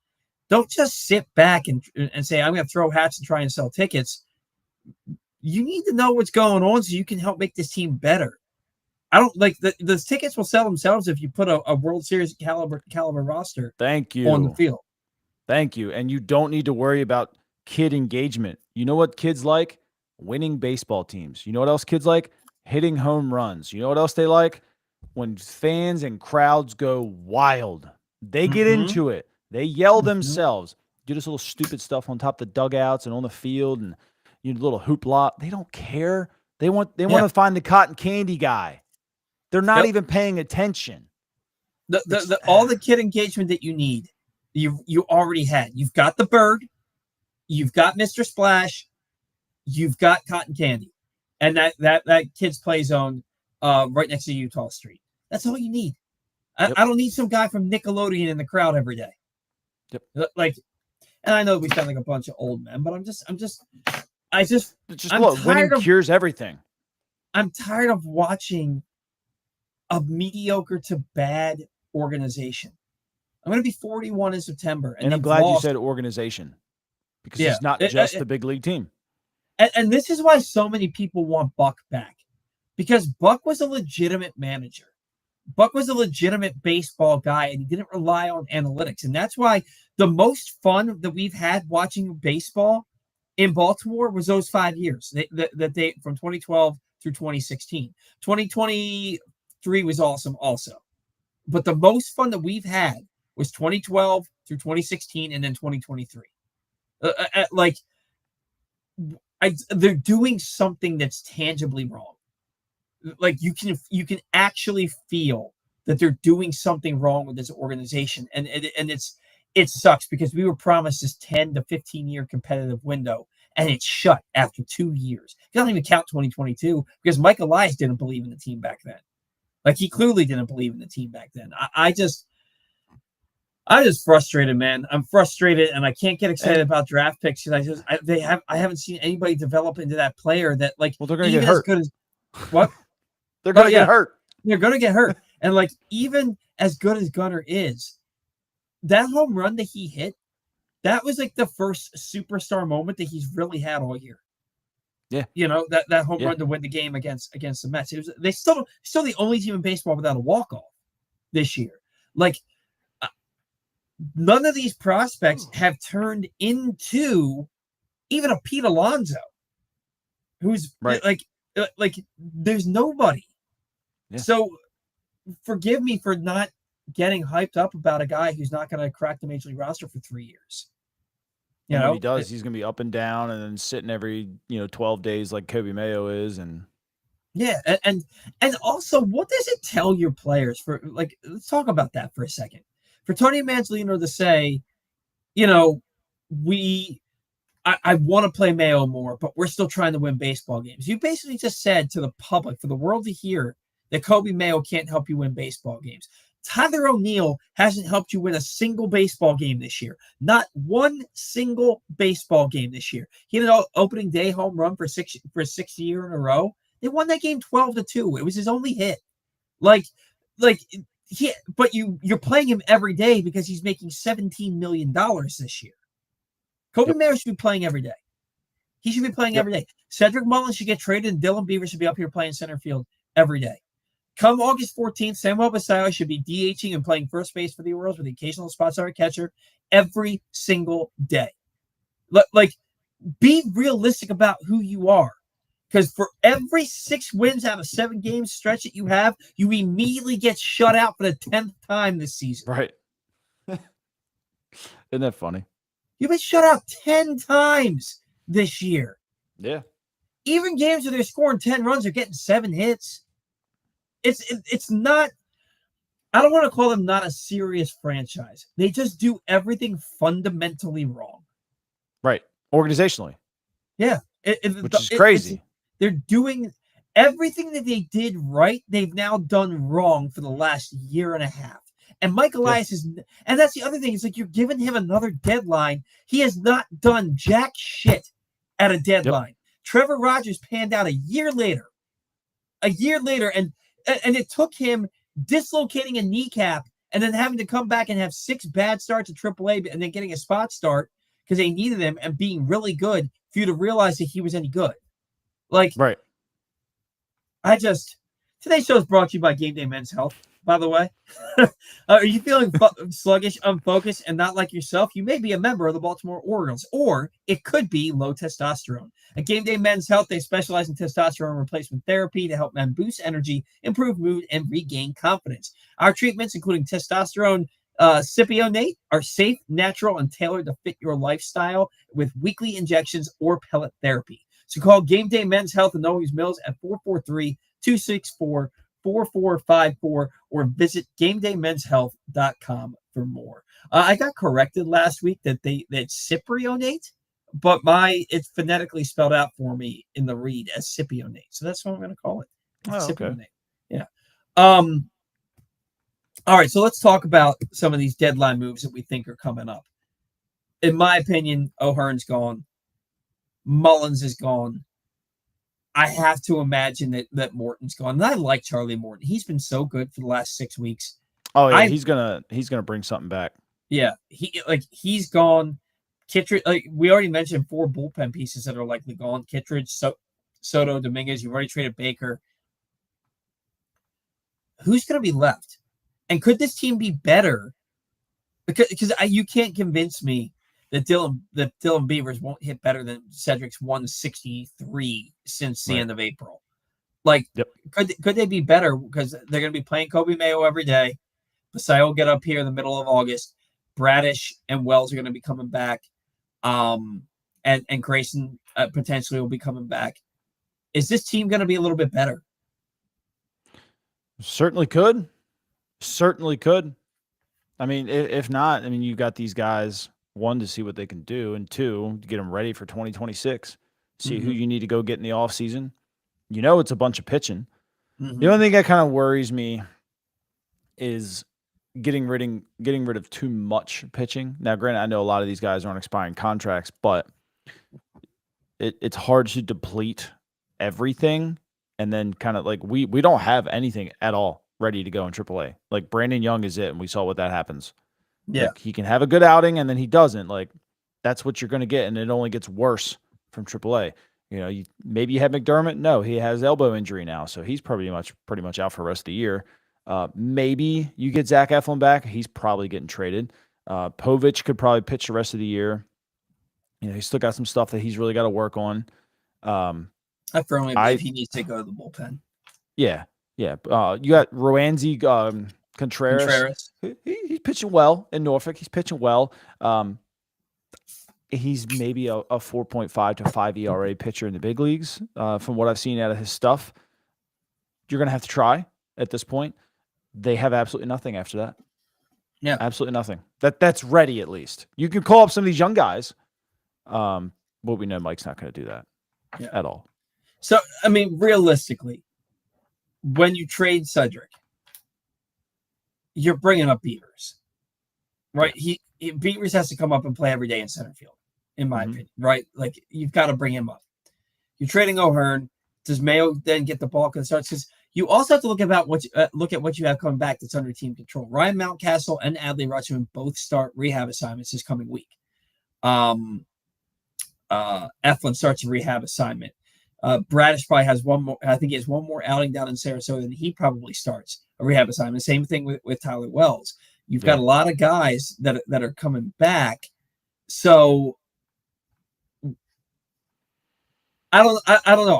Don't just sit back and say, I'm going to throw hats and try and sell tickets. You need to know what's going on so you can help make this team better. I don't like the tickets will sell themselves if you put a World Series caliber roster Thank you on the field. Thank you. And you don't need to worry about kid engagement. You know what kids like? Winning baseball teams. You know what else kids like? Hitting home runs. You know what else they like? When fans and crowds go wild. They get into it. They yell themselves. Do this little stupid stuff on top of the dugouts and on the field and little hoopla. They don't care. They want to find the cotton candy guy. They're not even paying attention. All the kid engagement that you need, you already had. You've got the bird, you've got Mr. Splash, you've got cotton candy, and that kids play zone right next to Utah Street. That's all you need. I don't need some guy from Nickelodeon in the crowd every day. Like, and I know we sound like a bunch of old men, but winning cures everything. I'm tired of watching a mediocre to bad organization. I'm going to be 41 in September. And I'm glad you said organization because it's not just the big league team. And this is why so many people want Buck back, because Buck was a legitimate manager. Buck was a legitimate baseball guy, and he didn't rely on analytics. And that's why the most fun that we've had watching baseball in Baltimore was those 5 years that they from 2012 through 2016. 2023 was awesome also. But the most fun that we've had was 2012 through 2016 and then 2023. They're doing something that's tangibly wrong. Like you can actually feel that they're doing something wrong with this organization. And it sucks because we were promised this 10 to 15 year competitive window, and it's shut after 2 years. You don't even count 2022 because Mike Elias didn't believe in the team back then. Like he clearly didn't believe in the team back then. I'm just frustrated, man. I'm frustrated, and I can't get excited about draft picks because I haven't seen anybody develop into that player that like. Well, they're going to get hurt. What? They're going to get hurt. They're going to get hurt, and like even as good as Gunnar is, that home run that he hit, that was like the first superstar moment that he's really had all year. Yeah, that home run to win the game against the Mets. They still the only team in baseball without a walk-off this year. Like none of these prospects have turned into even a Pete Alonso, who's right. Like there's nobody. Yeah. So forgive me for not getting hyped up about a guy who's not going to crack the major league roster for 3 years. When he does, he's going to be up and down and then sitting every 12 days like Kobe Mayo is. And yeah, and also, what does it tell your players for like? Let's talk about that for a second. For Tony Manzolino to say, I want to play Mayo more, but we're still trying to win baseball games. You basically just said to the public, for the world to hear, that Kobe Mayo can't help you win baseball games. Tyler O'Neill hasn't helped you win a single baseball game this year. Not one single baseball game this year. He had an opening day home run for sixth year in a row. They won that game 12-2. It was his only hit. But you're playing him every day because he's making $17 million this year. Kobe Mayo should be playing every day. He should be playing every day. Cedric Mullins should get traded, and Dylan Beaver should be up here playing center field every day. Come August 14th, Samuel Basallo should be DHing and playing first base for the Orioles with the occasional spot starter catcher every single day. Like be realistic about who you are. Because for every 6 wins out of 7 games stretch that you have, you immediately get shut out for the 10th time this season. Right. Isn't that funny? You've been shut out 10 times this year. Yeah. Even games where they're scoring 10 runs, they're getting 7 hits. It's not, I don't want to call them not a serious franchise. They just do everything fundamentally wrong. Right. Organizationally. Yeah. Which is crazy. They're doing everything that they did right, they've now done wrong for the last year and a half. And Mike Elias is, and that's the other thing. It's like you're giving him another deadline. He has not done jack shit at a deadline. Yep. Trevor Rogers panned out a year later, and it took him dislocating a kneecap and then having to come back and have 6 bad starts at AAA and then getting a spot start because they needed him and being really good for you to realize that he was any good. Like, right. Today's show is brought to you by Game Day Men's Health, by the way. Are you feeling sluggish, unfocused, and not like yourself? You may be a member of the Baltimore Orioles, or it could be low testosterone. At Game Day Men's Health, they specialize in testosterone replacement therapy to help men boost energy, improve mood, and regain confidence. Our treatments, including testosterone cypionate, are safe, natural, and tailored to fit your lifestyle with weekly injections or pellet therapy. So call Game Day Men's Health in Noes Mills at 443-264-4454 or visit GameDayMen'sHealth.com for more. I got corrected last week that cypionate, but it's phonetically spelled out for me in the read as cypionate. So that's what I'm going to call it. Cypionate. Yeah. All right, so let's talk about some of these deadline moves that we think are coming up. In my opinion, O'Hearn's gone. Mullins is gone. I have to imagine that Morton's gone. And I like Charlie Morton. He's been so good for the last 6 weeks. Oh yeah, he's gonna bring something back. Yeah, he's gone. Kittredge, we already mentioned 4 bullpen pieces that are likely gone. Kittredge, Soto, Dominguez. You've already traded Baker. Who's going to be left? And could this team be better? Because you can't convince me that Dylan Beavers won't hit better than Cedric's 163 since the end of April. Could they be better? Because they're going to be playing Kobe Mayo every day. Pasai will get up here in the middle of August. Bradish and Wells are going to be coming back. And Grayson potentially will be coming back. Is this team going to be a little bit better? Certainly could. I mean, if not, I mean, you got these guys, 1, to see what they can do, and 2, to get them ready for 2026. See who you need to go get in the offseason. It's a bunch of pitching. The only thing that kind of worries me is getting rid of too much pitching. Now, granted, I know a lot of these guys are on expiring contracts, but it's hard to deplete everything and then kind of we don't have anything at all ready to go in AAA. Like Brandon Young is it, and we saw what that happens. Yeah, he can have a good outing and then he doesn't. That's what you're going to get, and it only gets worse from AAA. Maybe you had McDermott. No, he has elbow injury now, so he's pretty much out for the rest of the year. Maybe you get Zach Eflin back. He's probably getting traded. Povich could probably pitch the rest of the year. He's still got some stuff that he's really got to work on. I firmly believe he needs to go to the bullpen. Yeah. You got Roansy Contreras. He's pitching well in Norfolk. He's pitching well. He's maybe a 4.5 to 5 ERA pitcher in the big leagues. From what I've seen out of his stuff, you're going to have to try at this point. They have absolutely nothing after that. Yeah, absolutely nothing. That's ready, at least. You can call up some of these young guys. But we know Mike's not going to do that at all. So, I mean, realistically, when you trade Cedric, you're bringing up Beavers, right? Beavers has to come up and play every day in center field, in my opinion, right? You've got to bring him up. You're trading O'Hearn. Does Mayo then get the bulk of the starts? Because you also have to look at what you have coming back that's under team control. Ryan Mountcastle and Adley Rutschman both start rehab assignments this coming week. Eflin starts a rehab assignment. Bradish probably has one more. I think he has one more outing down in Sarasota, and he probably starts a rehab assignment. Same thing with Tyler Wells. You've got a lot of guys that are coming back. So I don't know.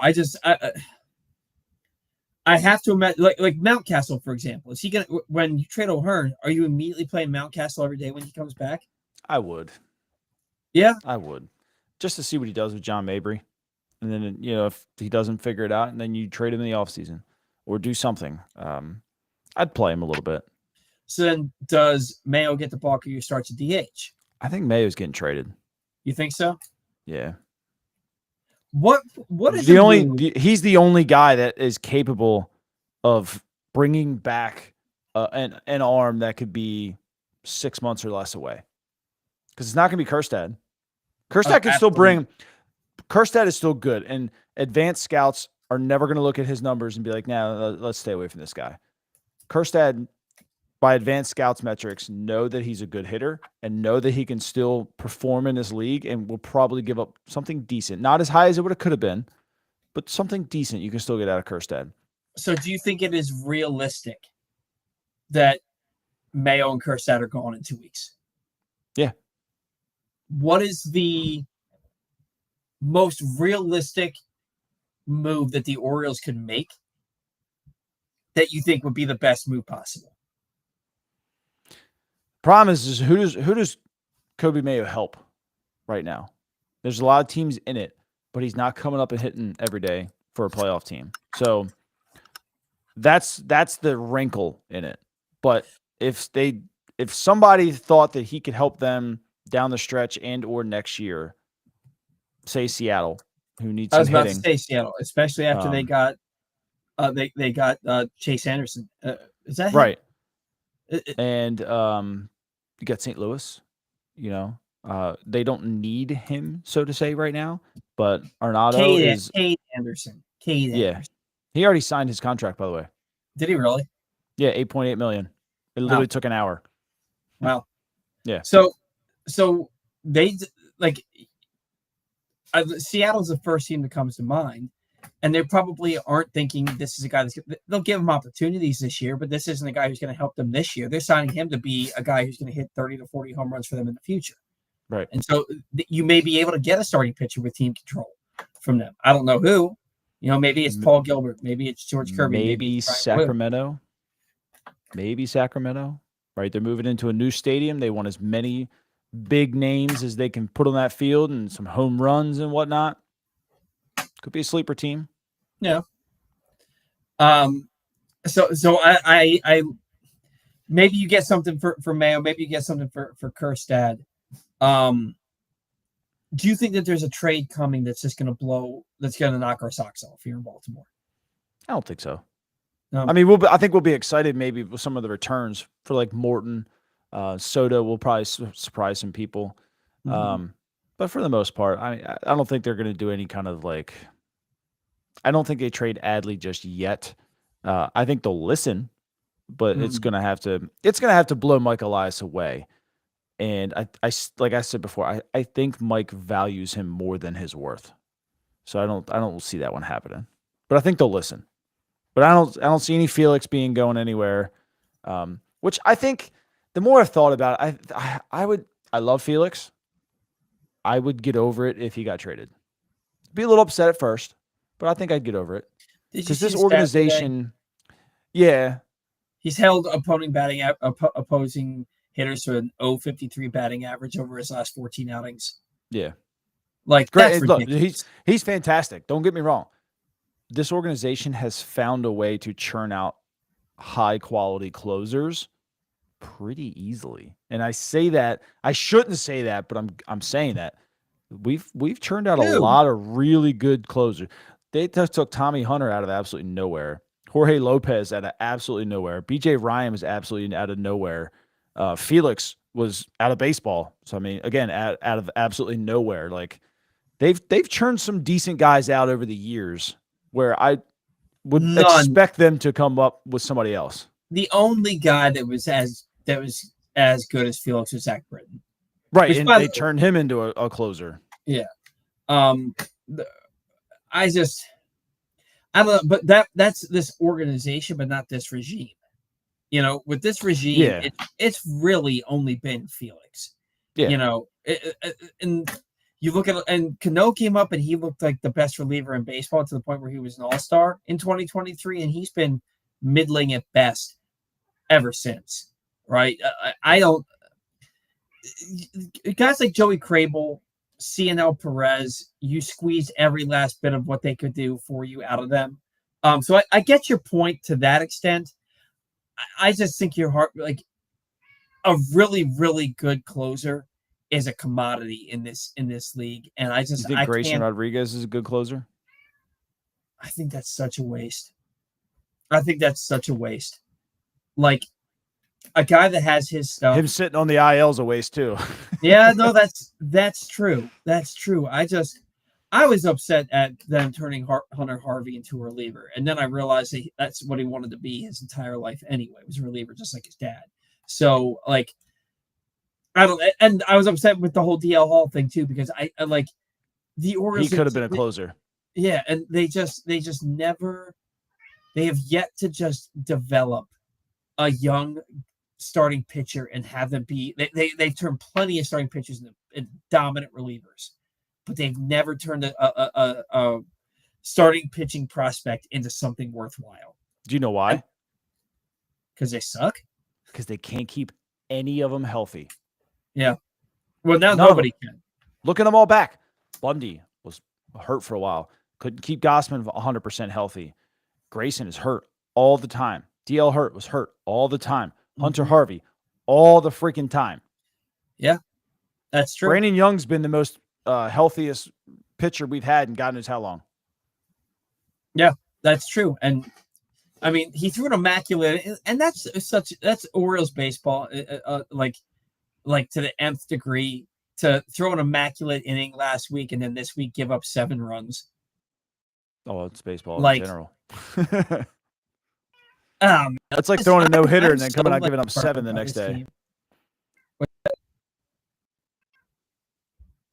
I have to imagine, like Mountcastle, for example. Is he gonna, when you trade O'Hearn, are you immediately playing Mountcastle every day when he comes back? I would. Yeah. I would. Just to see what he does with John Mabry. And then, if he doesn't figure it out, and then you trade him in the offseason or do something. I'd play him a little bit. So then does Mayo get the ball or you start to DH? I think Mayo's getting traded. You think so? Yeah. What is he's the only guy that is capable of bringing back an arm that could be 6 months or less away. Because it's not going to be Kerstad. Kerstad can still bring. Kerstad is still good, and advanced scouts are never going to look at his numbers and be like, "Nah, let's stay away from this guy." Kerstad, by advanced scouts metrics, know that he's a good hitter and know that he can still perform in this league and will probably give up something decent. Not as high as it would have could have been, but something decent you can still get out of Kerstad. So do you think it is realistic that Mayo and Kerstad are gone in 2 weeks? Yeah. What is the most realistic move that the Orioles could make that you think would be the best move possible? Problem is who does Kobe Mayo help right now? There's a lot of teams in it, but he's not coming up and hitting every day for a playoff team. So that's the wrinkle in it. But if somebody thought that he could help them down the stretch and or next year, say Seattle, who needs some hitting. I was about to say Seattle, especially after they got Chase Anderson. Is that right? And you got St. Louis. They don't need him, so to say, right now. But Arnado is Cade Anderson. Anderson. He already signed his contract, by the way. Did he really? Yeah, $8.8 million. It literally took an hour. Wow. Yeah. So they Seattle's the first team that comes to mind, and they probably aren't thinking this is a guy they'll give him opportunities this year, but this isn't a guy who's going to help them this year. They're signing him to be a guy who's going to hit 30 to 40 home runs for them in the future. Right. And so you may be able to get a starting pitcher with team control from them. I don't know who. Maybe it's Paul Gilbert. Maybe it's George Kirby. Maybe Sacramento. Maybe Sacramento. Right. They're moving into a new stadium. They want as many big names as they can put on that field and some home runs and whatnot. Could be a sleeper team. Yeah. So I maybe you get something for Mayo. Maybe you get something for Kerstad. Do you think that there's a trade coming that's just going to that's going to knock our socks off here in Baltimore? I don't think so. I mean, I think we'll be excited maybe with some of the returns for like Morton. Soto will probably surprise some people. Mm-hmm. But for the most part, I don't think they're going to do any kind of I don't think they trade Adley just yet. I think they'll listen, but it's going to have to blow Mike Elias away. And I like I said before, I think Mike values him more than his worth. So I don't see that one happening. But I think they'll listen. But I don't see any Felix being going anywhere. Which I think the more I've thought about it, I love Felix. I would get over it if he got traded. Be a little upset at first, but I think I'd get over it. Because this organization, yeah. He's held opposing hitters to an 0.53 batting average over his last 14 outings. Yeah. Like, great. Look, he's fantastic. Don't get me wrong. This organization has found a way to churn out high-quality closers pretty easily. And I say that, I shouldn't say that, but I'm saying that. We've churned out a lot of really good closers. They just took Tommy Hunter out of absolutely nowhere. Jorge Lopez out of absolutely nowhere. BJ Ryan was absolutely out of nowhere. Felix was out of baseball. So I mean, again, out of absolutely nowhere. Like they've churned some decent guys out over the years where I would expect them to come up with somebody else. The only guy that was as good as Felix was Zach Britton. Right, and they turned him into a closer. Yeah. I don't know, but that's this organization, but not this regime. With this regime, it's really only been Felix. Yeah. And you look at, and Cano came up and he looked like the best reliever in baseball to the point where he was an all-star in 2023, and he's been middling at best ever since, right? I don't, guys like Joey Crable, CNL Perez, you squeeze every last bit of what they could do for you out of them. So I get your point to that extent. I just think your heart, like a really, really good closer is a commodity in this league. And You think Grayson can't, Rodriguez is a good closer? I think that's such a waste. I think that's such a waste. Like a guy that has his stuff. Him sitting on the IL is a waste too. Yeah, no, that's true. That's true. I was upset at them turning Hunter Harvey into a reliever, and then I realized that's what he wanted to be his entire life anyway. Was a reliever, just like his dad. So, like, I don't, and I was upset with the whole DL Hall thing too because I like the Orioles. He could have been a closer. Yeah, and they just never. They have yet to just develop a young starting pitcher and have them be. They've turned plenty of starting pitchers into dominant relievers, but they've never turned a starting pitching prospect into something worthwhile. Do you know why? Because they suck? Because they can't keep any of them healthy. Yeah. Well, now nobody can. Look at them all back. Bundy was hurt for a while. Couldn't keep Gossman 100% healthy. Grayson is hurt all the time. DL Hurt was hurt all the time. Hunter Harvey all the freaking time. Yeah, that's true. Brandon Young's been the most healthiest pitcher we've had and God knows how long. Yeah, that's true. And I mean, he threw an immaculate, and that's Orioles baseball, like to the nth degree, to throw an immaculate inning last week and then this week give up 7 runs. Oh, it's baseball in general. That's like throwing a no-hitter and then coming out giving up 7 the next day.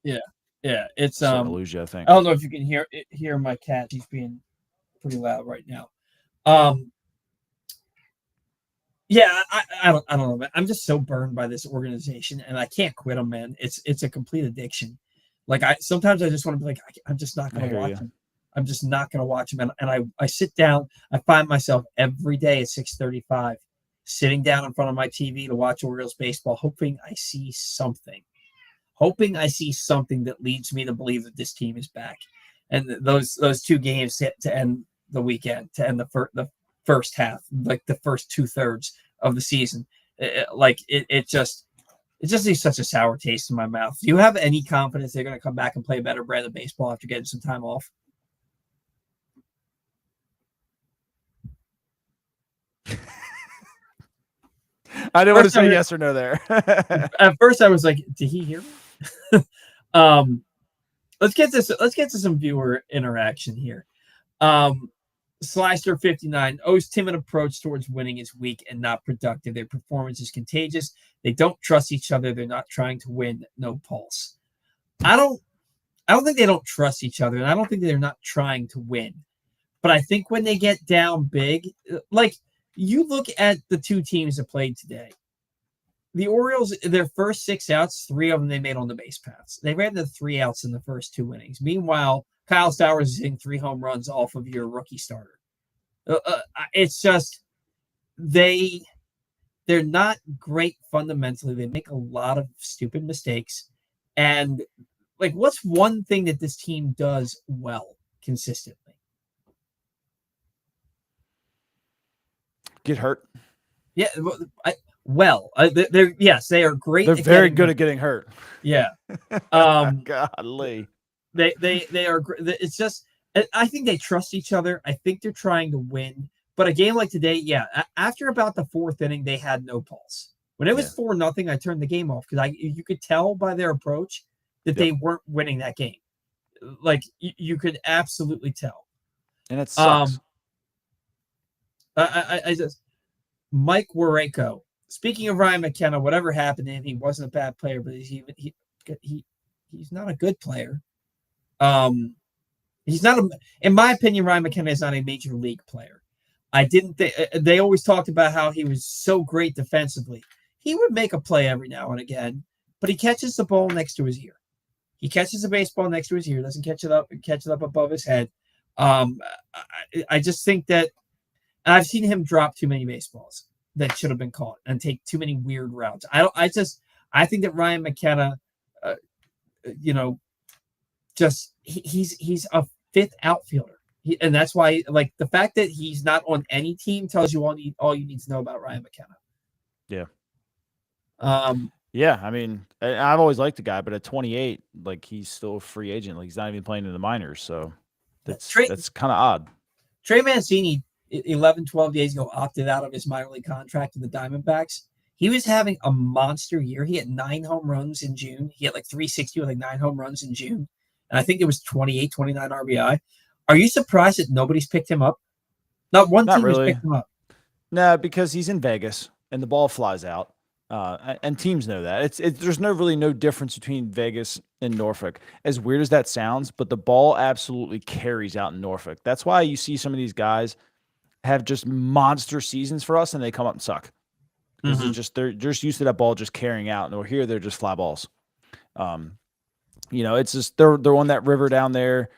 Yeah, it's lose you, I think. I don't know if you can hear my cat. He's being pretty loud right now. Yeah, I don't know, man. I'm just so burned by this organization, and I can't quit them, man. It's a complete addiction. Like sometimes I just want to be like, I'm just not going to watch them. I'm just not going to watch them. And I sit down. I find myself every day at 6:35 sitting down in front of my TV to watch Orioles baseball, hoping I see something that leads me to believe that this team is back. And those 2 games to end the weekend, to end the first half, like the first 2/3 of the season, it just leaves such a sour taste in my mouth. Do you have any confidence they're going to come back and play a better brand of baseball after getting some time off? I didn't want to say yes or no there. At first, I was like, "Did he hear me?" Let's get to some viewer interaction here. Slyster 59, O's timid approach towards winning is weak and not productive. Their performance is contagious. They don't trust each other. They're not trying to win. No pulse. I don't think they don't trust each other, and I don't think they're not trying to win. But I think when they get down big, like you look at the 2 teams that played today. The Orioles, their first 6 outs, 3 of them they made on the base paths. They ran the 3 outs in the first 2 innings. Meanwhile, Kyle Stowers is hitting 3 home runs off of your rookie starter. It's just they're not great fundamentally. They make a lot of stupid mistakes. And like, what's one thing that this team does well consistently? Get hurt. Yeah, they are great. They're very good at getting hurt. Yeah. Golly. They are. It's just. I think they trust each other. I think they're trying to win. But a game like today, yeah. After about the 4th inning, they had no pulse. When it was 4-0, I turned the game off because you could tell by their approach that they weren't winning that game. Like you could absolutely tell. And it sucks. I just Mike Wareko. Speaking of Ryan McKenna, whatever happened to him, he wasn't a bad player, but he's not a good player. He's not in my opinion, Ryan McKenna is not a major league player. I didn't think they always talked about how he was so great defensively. He would make a play every now and again, but he catches the ball next to his ear. He catches a baseball next to his ear, doesn't catch it up above his head. Um, I just think that I've seen him drop too many baseballs that should have been caught and take too many weird routes. I think that Ryan McKenna, uh, you know, he's a fifth outfielder. And that's why, like, the fact that he's not on any team tells you all you need to know about Ryan McKenna. Yeah. Yeah, I mean, I've always liked the guy, but at 28, like, he's still a free agent. Like, he's not even playing in the minors, so that's kind of odd. Trey Mancini, 11, 12 days ago, opted out of his minor league contract with the Diamondbacks. He was having a monster year. He had 9 home runs in June. He had like 360 with like 9 home runs in June. And I think it was 28, 29 RBI. Are you surprised that nobody's picked him up? Not one team has picked him up. No, because he's in Vegas and the ball flies out. And teams know that. There's no difference between Vegas and Norfolk. As weird as that sounds, but the ball absolutely carries out in Norfolk. That's why you see some of these guys have just monster seasons for us and they come up and suck. Because they're just used to that ball just carrying out. And over here, they're just fly balls. It's just they're on that river down there.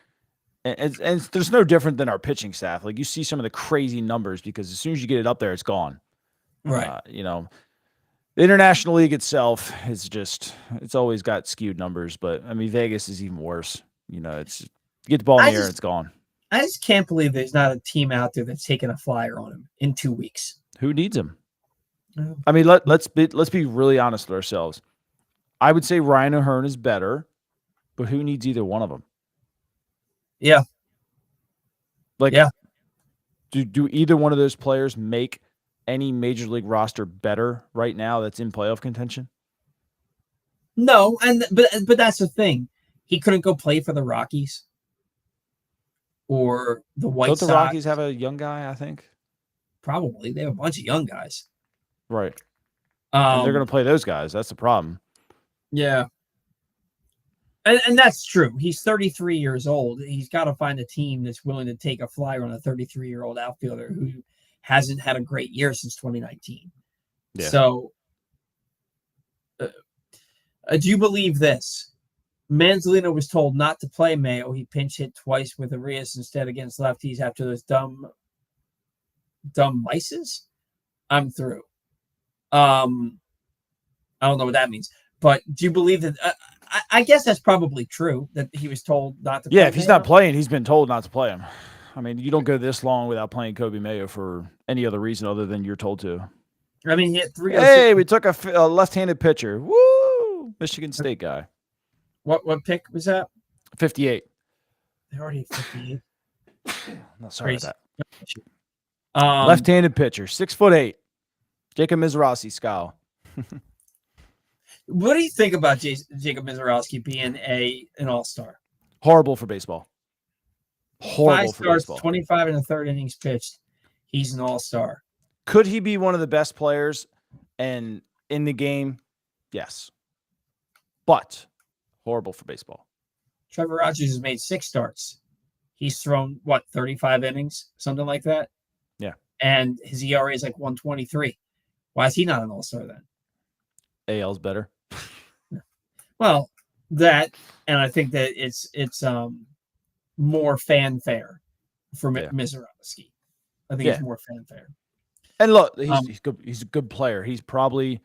And there's no different than our pitching staff. Like, you see some of the crazy numbers because as soon as you get it up there, it's gone. Right. The International League itself it's always got skewed numbers, but I mean, Vegas is even worse. You get the ball in the air and it's gone. I just can't believe there's not a team out there that's taking a flyer on him in 2 weeks. Who needs him? I mean, let's be really honest with ourselves. I would say Ryan O'Hearn is better, but who needs either one of them? Yeah. Do either one of those players make any major league roster better right now that's in playoff contention? No, but that's the thing. He couldn't go play for the Rockies or the White Sox. Don't the Rockies have a young guy, I think? Probably. They have a bunch of young guys. Right. And they're going to play those guys. That's the problem. Yeah. And that's true. He's 33 years old. He's got to find a team that's willing to take a flyer on a 33-year-old outfielder who hasn't had a great year since 2019. Yeah. So, do you believe this? Manzolino was told not to play Mayo. He pinch hit twice with Arias instead against lefties after those dumb mices. I'm through. I don't know what that means. But do you believe that? I guess that's probably true that he was told not to play. Yeah, if he's not playing, he's been told not to play him. I mean, you don't go this long without playing Kobe Mayo for any other reason other than you're told to. I mean, he hit 3. Hey, we took a left-handed pitcher. Woo! Michigan State guy. What pick was that? 58. They already hit 58. No, sorry about that. Left-handed pitcher, 6'8". Jacob Mizrachi style. What do you think about Jacob Mizrachi being an all-star? Horrible for baseball. Horrible 5 for starts, baseball. 25 1/3 innings pitched. He's an all-star. Could he be one of the best players and in the game? Yes. But horrible for baseball. Trevor Rogers has made 6 starts. He's thrown, 35 innings? Something like that? Yeah. And his ERA is like 123. Why is he not an all-star then? AL's better. Well, that, and I think that it's more fanfare for Mizrachi. I think it's more fanfare. And look, he's good. He's a good player. He's probably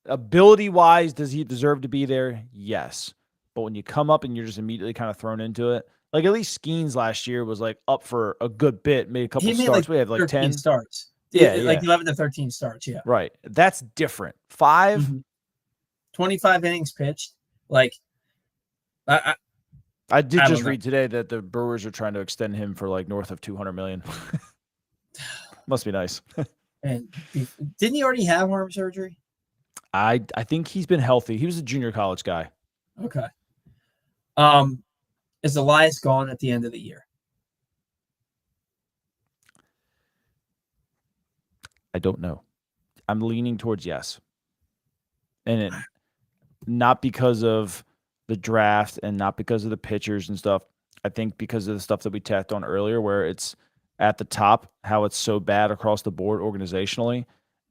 ability-wise, does he deserve to be there? Yes. But when you come up and you're just immediately kind of thrown into it, like at least Skeens last year was like up for a good bit, made a couple starts. We had like 10 starts. Yeah, like 11 to 13 starts. Yeah. Right. That's different. 5, 25 innings pitched. Like, I did just read today that the Brewers are trying to extend him for like north of $200 million. Must be nice. And didn't he already have arm surgery? I think he's been healthy. He was a junior college guy. Okay. Is Elias gone at the end of the year? I don't know. I'm leaning towards yes. And not because of the draft and not because of the pitchers and stuff. I think because of the stuff that we tacked on earlier where it's at the top, how it's so bad across the board organizationally.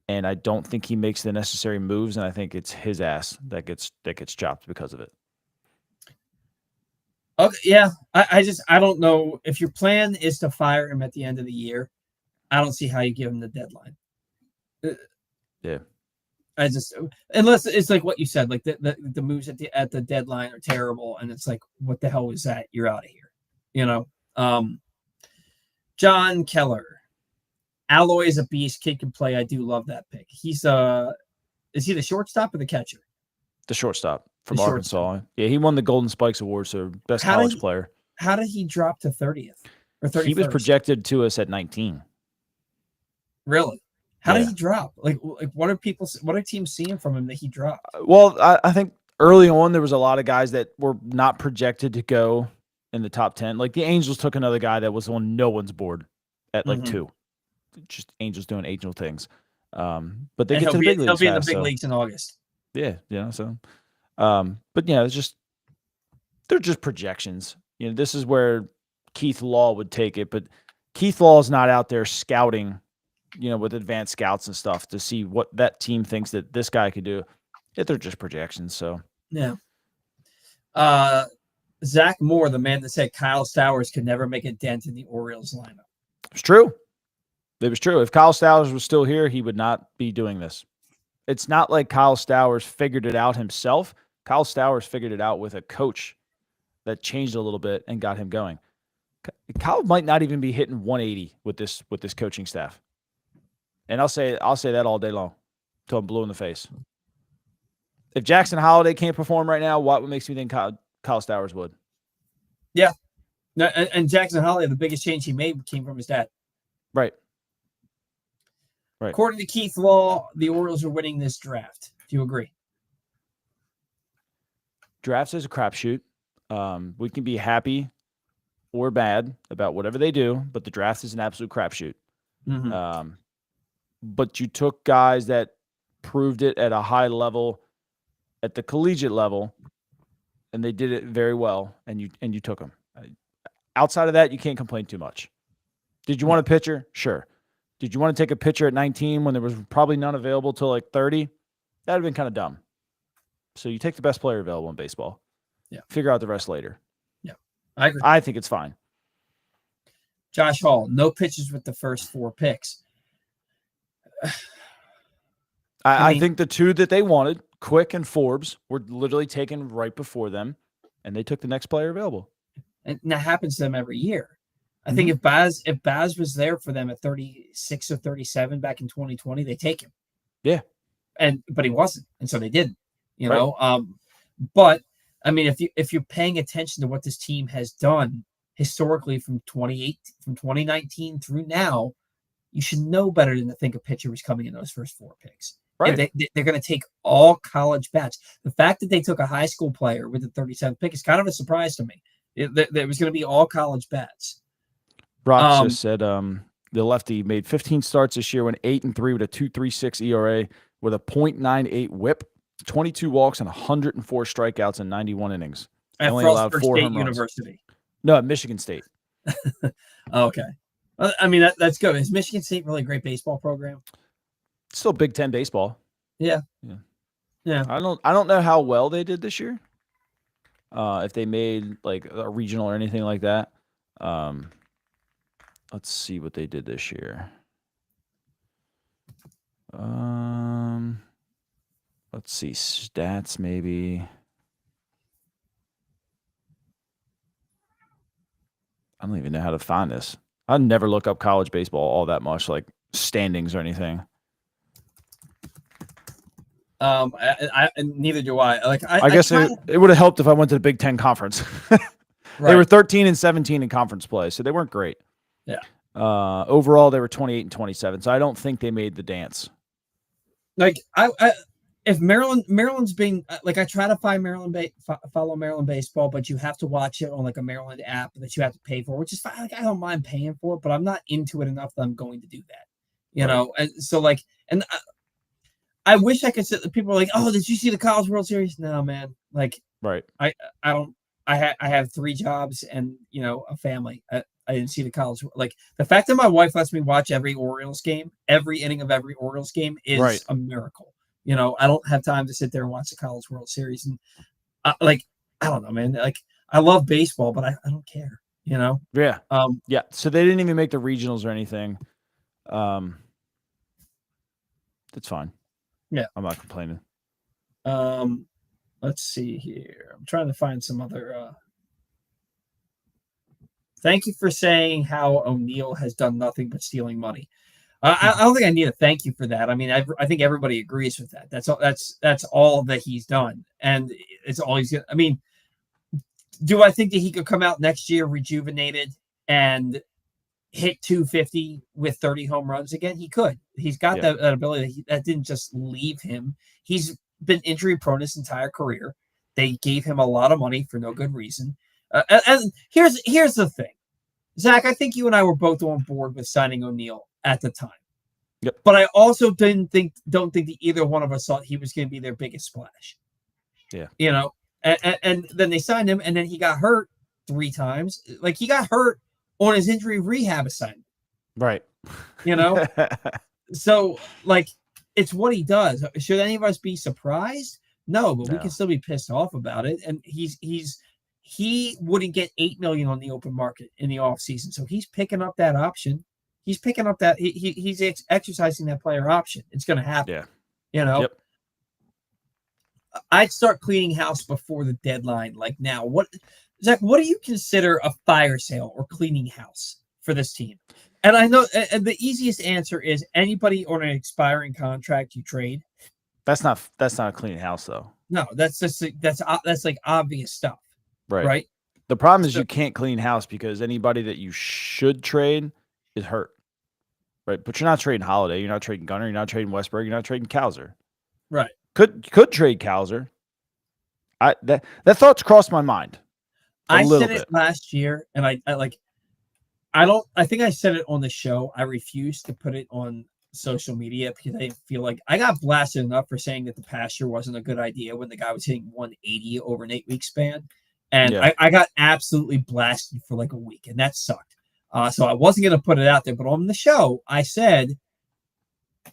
and I don't think he makes the necessary moves, and I think it's his ass that gets chopped because of it. Okay, yeah. I don't know if your plan is to fire him at the end of the year. I don't see how you give him the deadline. Yeah. I just unless it's like what you said, like the moves at the deadline are terrible, and it's like, what the hell was that? You're out of here. You know. John Keller. Alloy is a beast. Kid can play. I do love that pick. Is he the shortstop or the catcher? The shortstop from Arkansas. Yeah, he won the Golden Spikes Award, so best college player. How did he drop to 30th or 31st? He was projected to us at 19. Really? How did he drop? Like what are teams seeing from him that he dropped? Well, I think early on there was a lot of guys that were not projected to go in the top 10. Like the Angels took another guy that was on no one's board at like 2. Just Angels doing angel things. But they get to the big leagues. He'll be in the big leagues in August. Yeah, so but yeah, they're just projections. This is where Keith Law would take it, but Keith Law is not out there scouting, with advanced scouts and stuff to see what that team thinks that this guy could do. They're just projections, so. Yeah. Zach Moore, the man that said Kyle Stowers could never make a dent in the Orioles lineup. It's true. It was true. If Kyle Stowers was still here, he would not be doing this. It's not like Kyle Stowers figured it out himself. Kyle Stowers figured it out with a coach that changed a little bit and got him going. Kyle might not even be hitting 180 with this coaching staff. And I'll say that all day long until I'm blue in the face. If Jackson Holliday can't perform right now, what makes me think Kyle Stowers would? Yeah. No, and Jackson Holliday, the biggest change he made came from his dad. Right. According to Keith Law, the Orioles are winning this draft. Do you agree? Drafts is a crapshoot. We can be happy or bad about whatever they do, but the draft is an absolute crapshoot. Mm-hmm. But you took guys that proved it at a high level, at the collegiate level, and they did it very well, and you took them. Outside of that, you can't complain too much. Did you want a pitcher? Sure. Did you want to take a pitcher at 19 when there was probably none available till like 30? That would have been kind of dumb. So you take the best player available in baseball. Yeah. Figure out the rest later. Yeah. I agree. I think it's fine. Josh Hall, no pitches with the first 4 picks. I think the 2 that they wanted, Quick and Forbes, were literally taken right before them, and they took the next player available. And that happens to them every year. I think if Baz was there for them at 36 or 37 back in 2020, they take him. Yeah. But he wasn't, and so they didn't. But I mean, if you're paying attention to what this team has done historically from 2019 through now, you should know better than to think a pitcher was coming in those first 4 picks. Right. They're going to take all college bats. The fact that they took a high school player with the 37th pick is kind of a surprise to me. There was going to be all college bats. Brock just said the lefty made 15 starts this year, went 8-3 with a 2.36 ERA with a .98 WHIP, 22 walks and 104 strikeouts in 91 innings. At only allowed 4 State home runs. University. No, at Michigan State. Okay. I mean, that's good. Is Michigan State really a great baseball program? It's still Big Ten baseball. Yeah. I don't know how well they did this year. If they made like a regional or anything like that. Let's see what they did this year. Let's see stats maybe. I don't even know how to find this. I never look up college baseball all that much, like standings or anything. Neither do I. I guess it would have helped if I went to the Big Ten conference. Right. They were 13-17 in conference play, so they weren't great. Yeah. Overall, they were 28-27, so I don't think they made the dance. Like if Maryland's being like, I try to find follow Maryland baseball, but you have to watch it on like a Maryland app that you have to pay for, which is fine. Like, I don't mind paying for it, but I'm not into it enough that I'm going to do that. You know, and so like, and I wish I could sit. People are like, "Oh, did you see the College World Series?" No, man. Like, right. I don't. I have 3 jobs and a family. I didn't see the college. Like the fact that my wife lets me watch every Orioles game, every inning of every Orioles game is Right. a miracle. I don't have time to sit there and watch the College World Series. And like, I don't know, man. Like I love baseball, but I don't care. Yeah. Yeah. So they didn't even make the regionals or anything. That's fine. Yeah. I'm not complaining. Let's see here. I'm trying to find some other. Thank you for saying how O'Neill has done nothing but stealing money. I don't think I need a thank you for that. I mean, I think everybody agrees with that. That's all. That's all that he's done, and it's all he's. I mean, do I think that he could come out next year rejuvenated and hit 250 with 30 home runs again? He could. He's got that ability. That didn't just leave him. He's been injury prone his entire career. They gave him a lot of money for no good reason. And here's the thing, Zach. I think you and I were both on board with signing O'Neill at the time. Yep. But I also don't think that either one of us thought he was going to be their biggest splash. Yeah. And then they signed him, and then he got hurt 3 times. Like he got hurt on his injury rehab assignment. Right. So like it's what he does. Should any of us be surprised? No, but we can still be pissed off about it. And he wouldn't get $8 million on the open market in the offseason. So he's picking up that option. He's picking up that he's exercising that player option. It's going to happen. Yeah. Yep. I'd start cleaning house before the deadline. Like now, Zach, what do you consider a fire sale or cleaning house for this team? And I know, and the easiest answer is anybody on an expiring contract you trade. That's not a cleaning house though. No, that's like obvious stuff. Right. The problem is you can't clean house because anybody that you should trade is hurt. Right. But you're not trading Holiday. You're not trading Gunnar. You're not trading Westberg. You're not trading Cowser. Right. Could trade Cowser. That thought's crossed my mind. I said it last year, and I think I said it on the show. I refused to put it on social media because I feel like I got blasted enough for saying that the pasture wasn't a good idea when the guy was hitting 180 over an 8-week span. And I got absolutely blasted for like a week, and that sucked. So I wasn't going to put it out there, but on the show, I said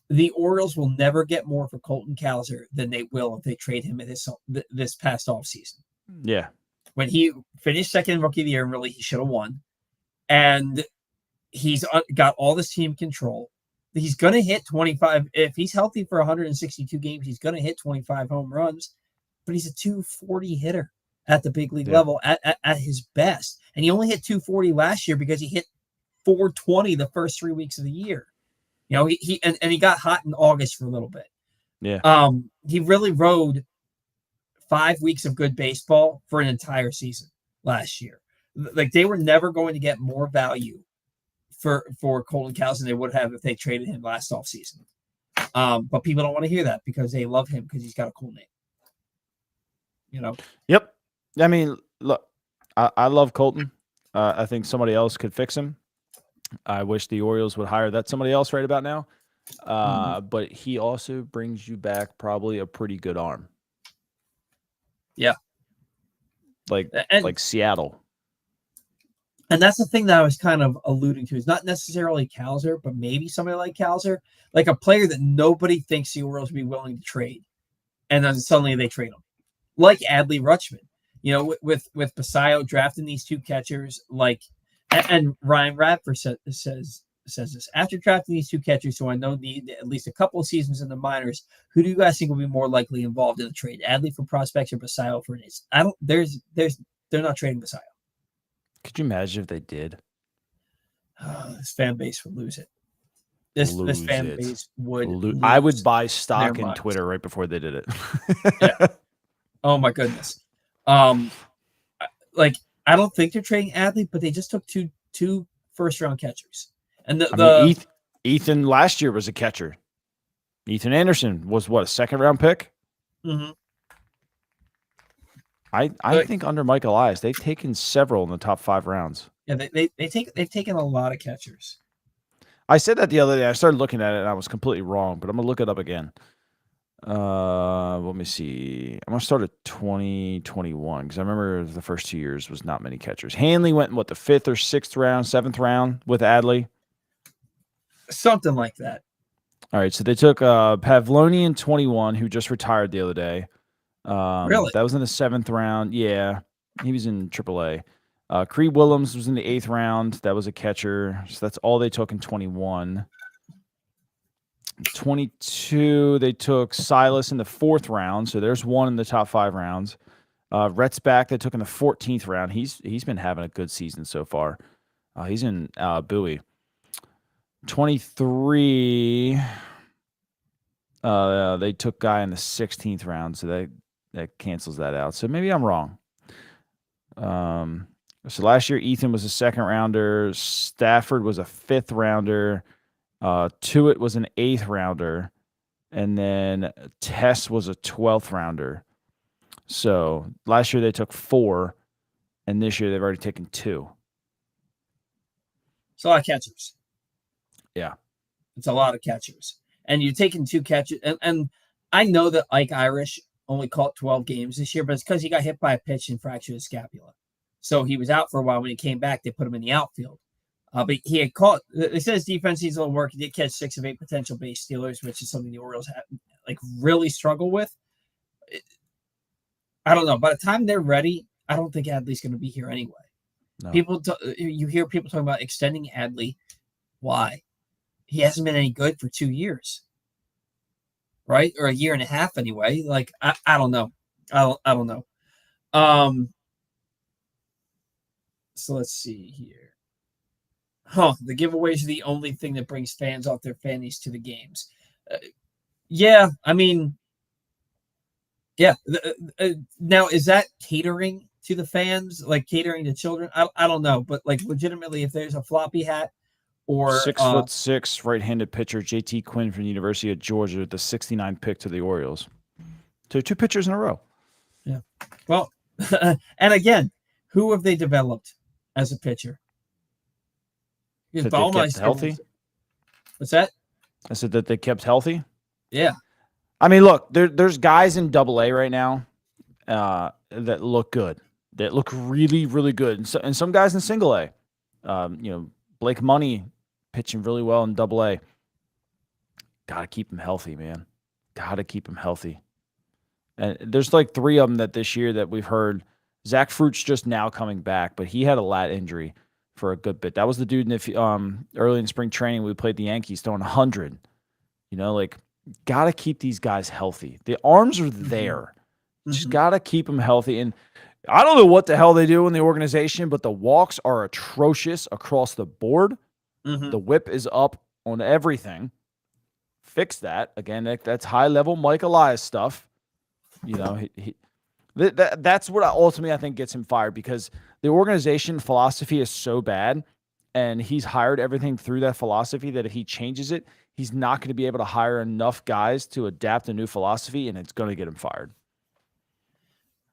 the Orioles will never get more for Colton Cowser than they will if they trade him this past offseason. Yeah. When he finished second in Rookie of the Year, and really he should have won. And he's got all this team control. He's going to hit 25. If he's healthy for 162 games, he's going to hit 25 home runs. But he's a 240 hitter at the big league level at his best. And he only hit 240 last year because he hit 420 the first 3 weeks of the year. He got hot in August for a little bit. Yeah. He really rode 5 weeks of good baseball for an entire season last year. Like they were never going to get more value for Colton Cowser than they would have if they traded him last offseason. But people don't want to hear that because they love him because he's got a cool name. Yep. I mean, look, I love Colton. I think somebody else could fix him. I wish the Orioles would hire that somebody else right about now. But he also brings you back probably a pretty good arm. Yeah. Like Seattle. And that's the thing that I was kind of alluding to is not necessarily Cowser, but maybe somebody like Cowser, like a player that nobody thinks the Orioles would be willing to trade. And then suddenly they trade him. Like Adley Rutschman, with Basayo drafting these 2 catchers, and Ryan Radford says this after drafting these 2 catchers, who I know need at least a couple of seasons in the minors. Who do you guys think will be more likely involved in the trade? Adley for prospects or Basayo for his? They're not trading Basayo. Could you imagine if they did? This fan base would lose it. This fan base would. I would buy stock in Twitter right before they did it. Yeah. Oh my goodness. I don't think they're trading Adley, but they just took two first-round catchers. And Ethan last year was a catcher. Ethan Anderson was what, a second-round pick? Mm-hmm. I think under Mike Elias, they've taken several in the top 5 rounds. Yeah, they've taken a lot of catchers. I said that the other day. I started looking at it, and I was completely wrong, but I'm going to look it up again. Let me see. I'm gonna start at 2021 because I remember the first 2 years was not many catchers. Hanley went in the 5th or 6th round, 7th round with Adley. Something like that. All right, so they took Pavlonian 21, who just retired the other day. Really? That was in the 7th round. Yeah, he was in AAA. Creed Willems was in the 8th round. That was a catcher. So that's all they took in 21. 22, they took Silas in the 4th round. So there's one in the top 5 rounds. Rhett's back. They took in the 14th round. He's been having a good season so far. He's in Bowie. 23. They took guy in the 16th round, so that cancels that out. So maybe I'm wrong. So last year Ethan was a 2nd rounder, Stafford was a 5th rounder, Tuitt was an 8th rounder, and then Tess was a 12th rounder. So last year they took 4, and this year they've already taken 2. It's a lot of catchers. Yeah. It's a lot of catchers. And you're taking 2 catchers. And I know that Ike Irish only caught 12 games this year, but it's because he got hit by a pitch and fractured his scapula. So he was out for a while. When he came back, they put him in the outfield. But he had caught, they said his defense needs a little work. He did catch 6 of 8 potential base stealers, which is something the Orioles have, really struggle with. I don't know. By the time they're ready, I don't think Adley's going to be here anyway. No. You hear people talking about extending Adley. Why? He hasn't been any good for 2 years, right? Or a year and a half anyway. I don't know. I don't know. So let's see here. The giveaways are the only thing that brings fans off their fannies to the games. Yeah, I mean, yeah. Now, is that catering to the fans, like catering to children? I don't know, but legitimately, if there's a floppy hat or 6'6" right-handed pitcher JT Quinn from the University of Georgia, the 69 pick to the Orioles. So 2 pitchers in a row. Yeah. Well, and again, who have they developed as a pitcher? That they kept healthy. What's that? I said that they kept healthy. Yeah. I mean, look, there's guys in AA right now that look good, that look really, really good, and some guys in single A. Blake Money pitching really well in AA. Got to keep him healthy, man. Got to keep him healthy. And there's 3 of them that this year that we've heard. Zach Fruit's just now coming back, but he had a lat injury for a good bit. That was the dude early in spring training we played the Yankees throwing 100. Got to keep these guys healthy. The arms are there. Mm-hmm. Just got to keep them healthy. And I don't know what the hell they do in the organization, but the walks are atrocious across the board. Mm-hmm. The whip is up on everything. Fix that. Again, that's high-level Mike Elias stuff. That's what ultimately I think gets him fired, because the organization philosophy is so bad, and he's hired everything through that philosophy that if he changes it, he's not going to be able to hire enough guys to adapt a new philosophy, and it's going to get him fired.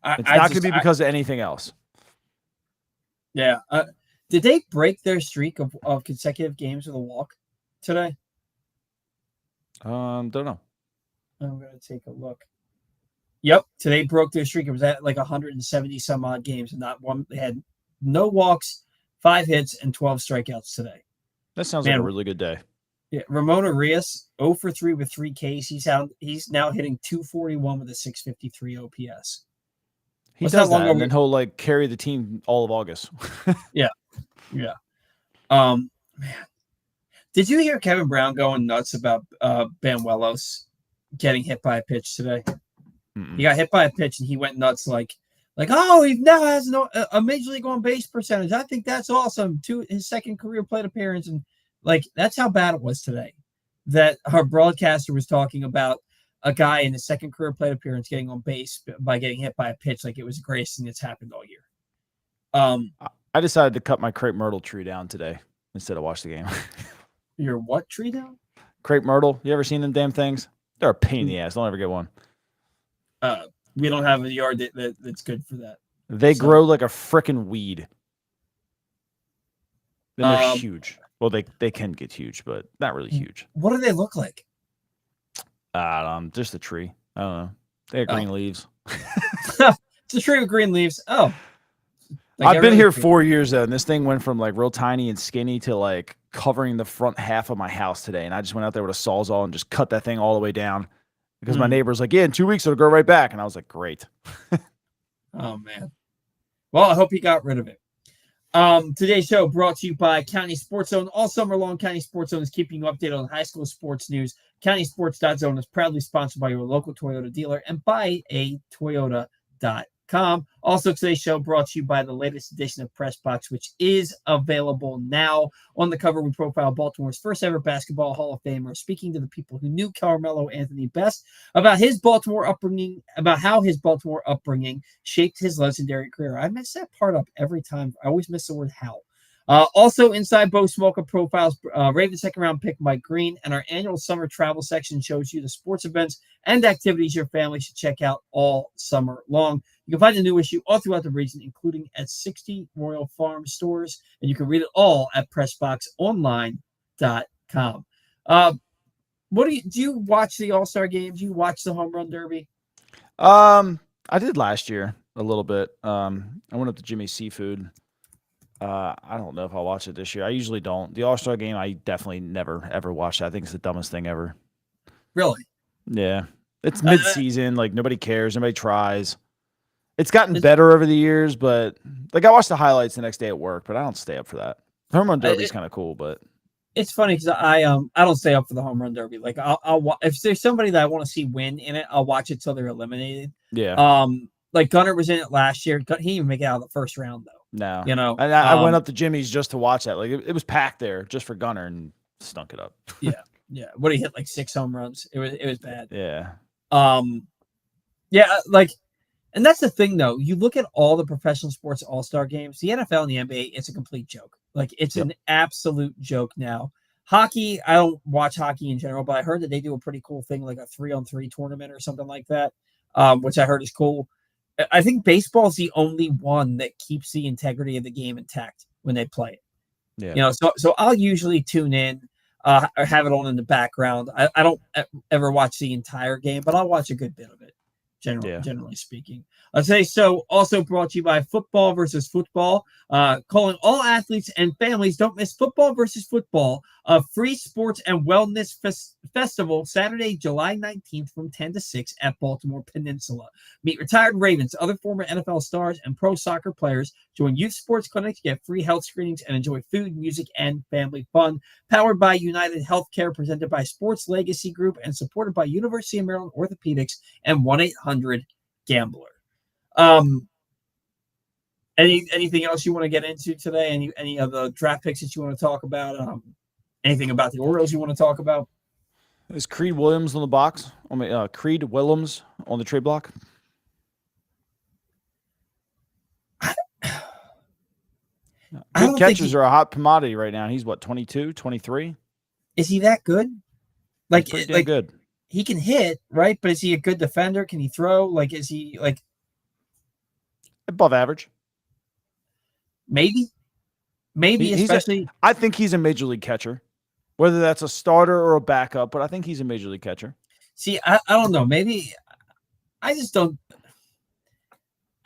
It's not going to be because of anything else. Yeah. Did they break their streak of consecutive games with a walk today? Don't know. I'm going to take a look. Yep. Today broke their streak. It was at 170 some odd games, and not one. They had no walks, 5 hits, and 12 strikeouts today. That sounds like a really good day. Yeah. Ramon Arias, 0 for 3 with 3 Ks. He's now hitting 241 with a 653 OPS. He does that, and then he'll carry the team all of August. Yeah. Man, did you hear Kevin Brown going nuts about Banuelos getting hit by a pitch today? Mm-mm. He got hit by a pitch and he went nuts he now has a major league on base percentage. I think that's awesome. His 2nd career plate appearance, and that's how bad it was today. That our broadcaster was talking about a guy in his 2nd career plate appearance getting on base by getting hit by a pitch like it was the greatest thing that's happened all year. I decided to cut my crepe myrtle tree down today instead of watch the game. Your what tree down? Crepe myrtle. You ever seen them damn things? They're a pain in the ass. Don't ever get one. We don't have a yard that's good for that. They grow like a frickin' weed. Then they're huge. Well, they can get huge, but not really huge. What do they look like? Just a tree. I don't know. They got green leaves. It's a tree with green leaves. Oh. Like I've been here 4 years though, and this thing went from like real tiny and skinny to like covering the front half of my house today. And I just went out there with a Sawzall and just cut that thing all the way down because my neighbor's like, yeah, in 2 weeks it'll grow right back. And I was like, great. Oh man. Well, I hope he got rid of it. Today's show brought to you by County Sports Zone. All summer long, County Sports Zone is keeping you updated on high school sports news. CountySports.zone is proudly sponsored by your local Toyota dealer and by a Toyota.com. Also, today's show brought to you by the latest edition of Press Box, which is available now. On the cover, we profile Baltimore's first ever basketball Hall of Famer, speaking to the people who knew Carmelo Anthony best about his Baltimore upbringing, about how his Baltimore upbringing shaped his legendary career. I mess that part up every time. I always miss the word how. Also, inside Bo Smolka profiles Ravens second round pick Mike Green, and our annual summer travel section shows you the sports events and activities your family should check out all summer long. You can find the new issue all throughout the region, including at 60 Royal Farm stores, and you can read it all at PressBoxOnline.com. Do you watch the All-Star games? Do you watch the Home Run Derby? I did last year a little bit. I went up to Jimmy's Seafood. I don't know if I'll watch it this year. I usually don't. The All-Star game, I definitely never, ever watch it. I think it's the dumbest thing ever. Really? Yeah. It's mid-season. Like, nobody cares. Nobody tries. It's gotten better over the years, but, like, I watch the highlights the next day at work, but I don't stay up for that. The Home Run Derby is kind of cool, but... It's funny because I don't stay up for the Home Run Derby. Like, I'll if there's somebody that I want to see win in it, I'll watch it till they're eliminated. Yeah. Like, Gunnar was in it last year. He didn't even make it out of the first round, though. No. You know? And I went up to Jimmy's just to watch that. Like, it was packed there just for Gunnar and stunk it up. Yeah. Yeah. What, he hit like 6 home runs? It was bad. Yeah. Yeah, like, and that's the thing, though. You look at all the professional sports all-star games, the NFL and the NBA, it's a complete joke. Like, it's an absolute joke now. Hockey, I don't watch hockey in general, but I heard that they do a pretty cool thing, like a 3-on-3 tournament or something like that, which I heard is cool. I think baseball is the only one that keeps the integrity of the game intact when they play it. Yeah. You know, so I'll usually tune in or have it on in the background. I don't ever watch the entire game, but I'll watch a good bit of it, generally speaking. Today, so also brought to you by Football versus Football, calling all athletes and families don't miss Football versus Football, a free sports and wellness festival Saturday, July 19th from 10 to 6 at Baltimore Peninsula. Meet retired Ravens, other former NFL stars, and pro soccer players. Join youth sports clinics, get free health screenings, and enjoy food, music, and family fun. Powered by United Healthcare, presented by Sports Legacy Group, and supported by University of Maryland Orthopedics and 1-800-GAMBLER. Anything else you want to get into today? Any of the draft picks that you want to talk about? Anything about the Orioles you want to talk about? Is Creed Williams on the box? Creed Williams on the trade block? Good catchers are a hot commodity right now. He's what, 22, 23? Is he that good? Like good. He can hit, right? But is he a good defender? Can he throw? Like, is he like above average? Maybe, especially. I think he's a major league catcher, whether that's a starter or a backup. But I think he's a major league catcher. See, I don't know. Maybe I just don't.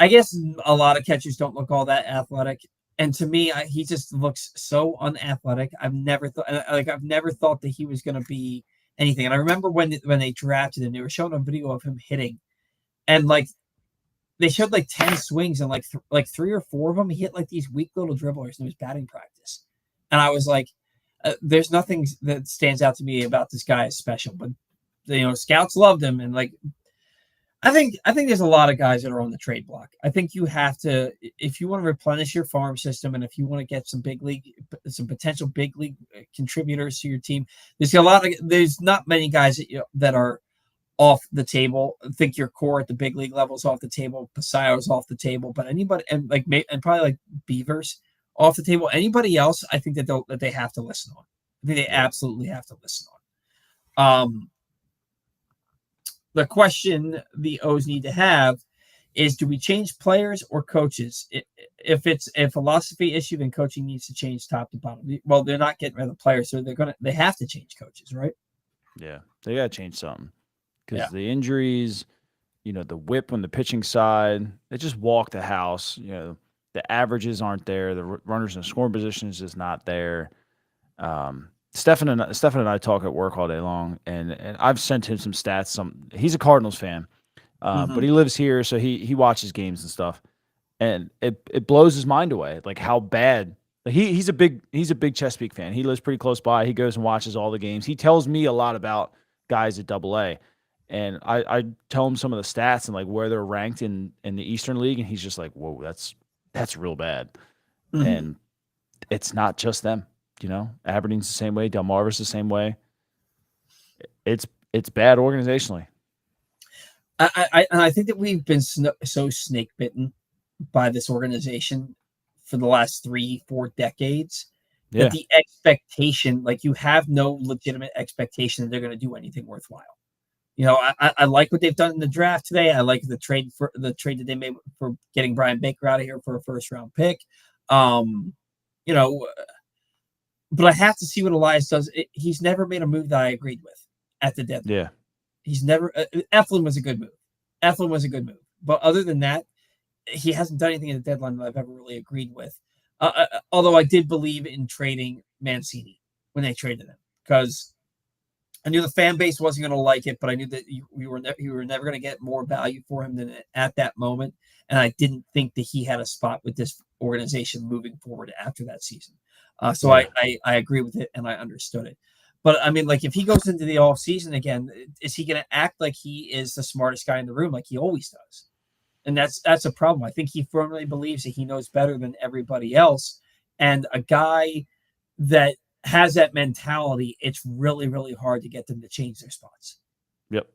I guess a lot of catchers don't look all that athletic, and to me, he just looks so unathletic. I've never thought that he was going to be anything. And I remember when they drafted him, they were showing a video of him hitting, and like they showed like 10 swings, and like 3 or 4 of them he hit like these weak little dribblers in his batting practice, and I was like, "There's nothing that stands out to me about this guy as special." But scouts loved him, and like I think there's a lot of guys that are on the trade block. I think you have to, if you want to replenish your farm system, and if you want to get some potential big league contributors to your team, there's not many guys that are off the table. I think your core at the big league level is off the table. Pasayo's off the table, but anybody and probably like Beavers off the table. Anybody else, I think that they have to listen on. I think they absolutely have to listen on. The question the O's need to have is: do we change players or coaches? If it's a philosophy issue, then coaching needs to change top to bottom. Well, they're not getting rid of the players, so they have to change coaches, right? Yeah, they got to change something. because the injuries, the whip on the pitching side, they just walk the house. The averages aren't there. The runners in scoring position is just not there. Stefan and I talk at work all day long, and I've sent him some stats. He's a Cardinals fan, but he lives here, so he watches games and stuff, and it blows his mind away, like how bad. He's a big Chesapeake fan. He lives pretty close by. He goes and watches all the games. He tells me a lot about guys at AA, and I tell him some of the stats and like where they're ranked in the Eastern League, and he's just like, "Whoa, that's real bad." And it's not just them. Aberdeen's the same way. Delmarva's the same way. It's bad organizationally. I think that we've been so snake bitten by this organization for the last 3-4 decades that the expectation, like you have no legitimate expectation that they're going to do anything worthwhile. I like what they've done in the draft today. I like the trade that they made for getting Bryan Baker out of here for a first round pick. But I have to see what Elias does. He's never made a move that I agreed with at the deadline. Yeah. He's never. Eflin was a good move. But other than that, he hasn't done anything at the deadline that I've ever really agreed with. Although I did believe in trading Mancini when they traded him, because I knew the fan base wasn't going to like it, but I knew that you were never going to get more value for him than at that moment. And I didn't think that he had a spot with this organization moving forward after that season. So I agree with it, and I understood it. But I mean, like, if he goes into the off season again, is he going to act like he is the smartest guy in the room, like he always does? And that's a problem. I think he firmly believes that he knows better than everybody else. And a guy that has that mentality, it's really, really hard to get them to change their spots. Yep.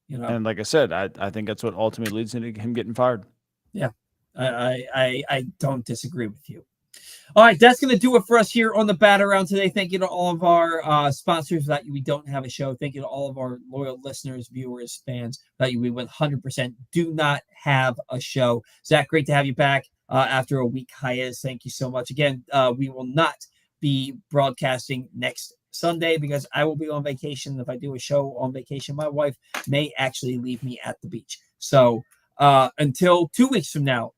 And like I said, I think that's what ultimately leads into him getting fired. Yeah. I don't disagree with you. All right, that's going to do it for us here on the Bat Around today. Thank you to all of our sponsors that we don't have a show. Thank you to all of our loyal listeners, viewers, fans that we 100% do not have a show. Zach, great to have you back after a week hiatus. Thank you so much. Again, we will not be broadcasting next Sunday because I will be on vacation. If I do a show on vacation, my wife may actually leave me at the beach. So until 2 weeks from now,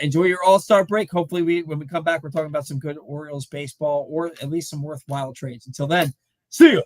enjoy your All-Star break. Hopefully, when we come back, we're talking about some good Orioles baseball or at least some worthwhile trades. Until then, see ya.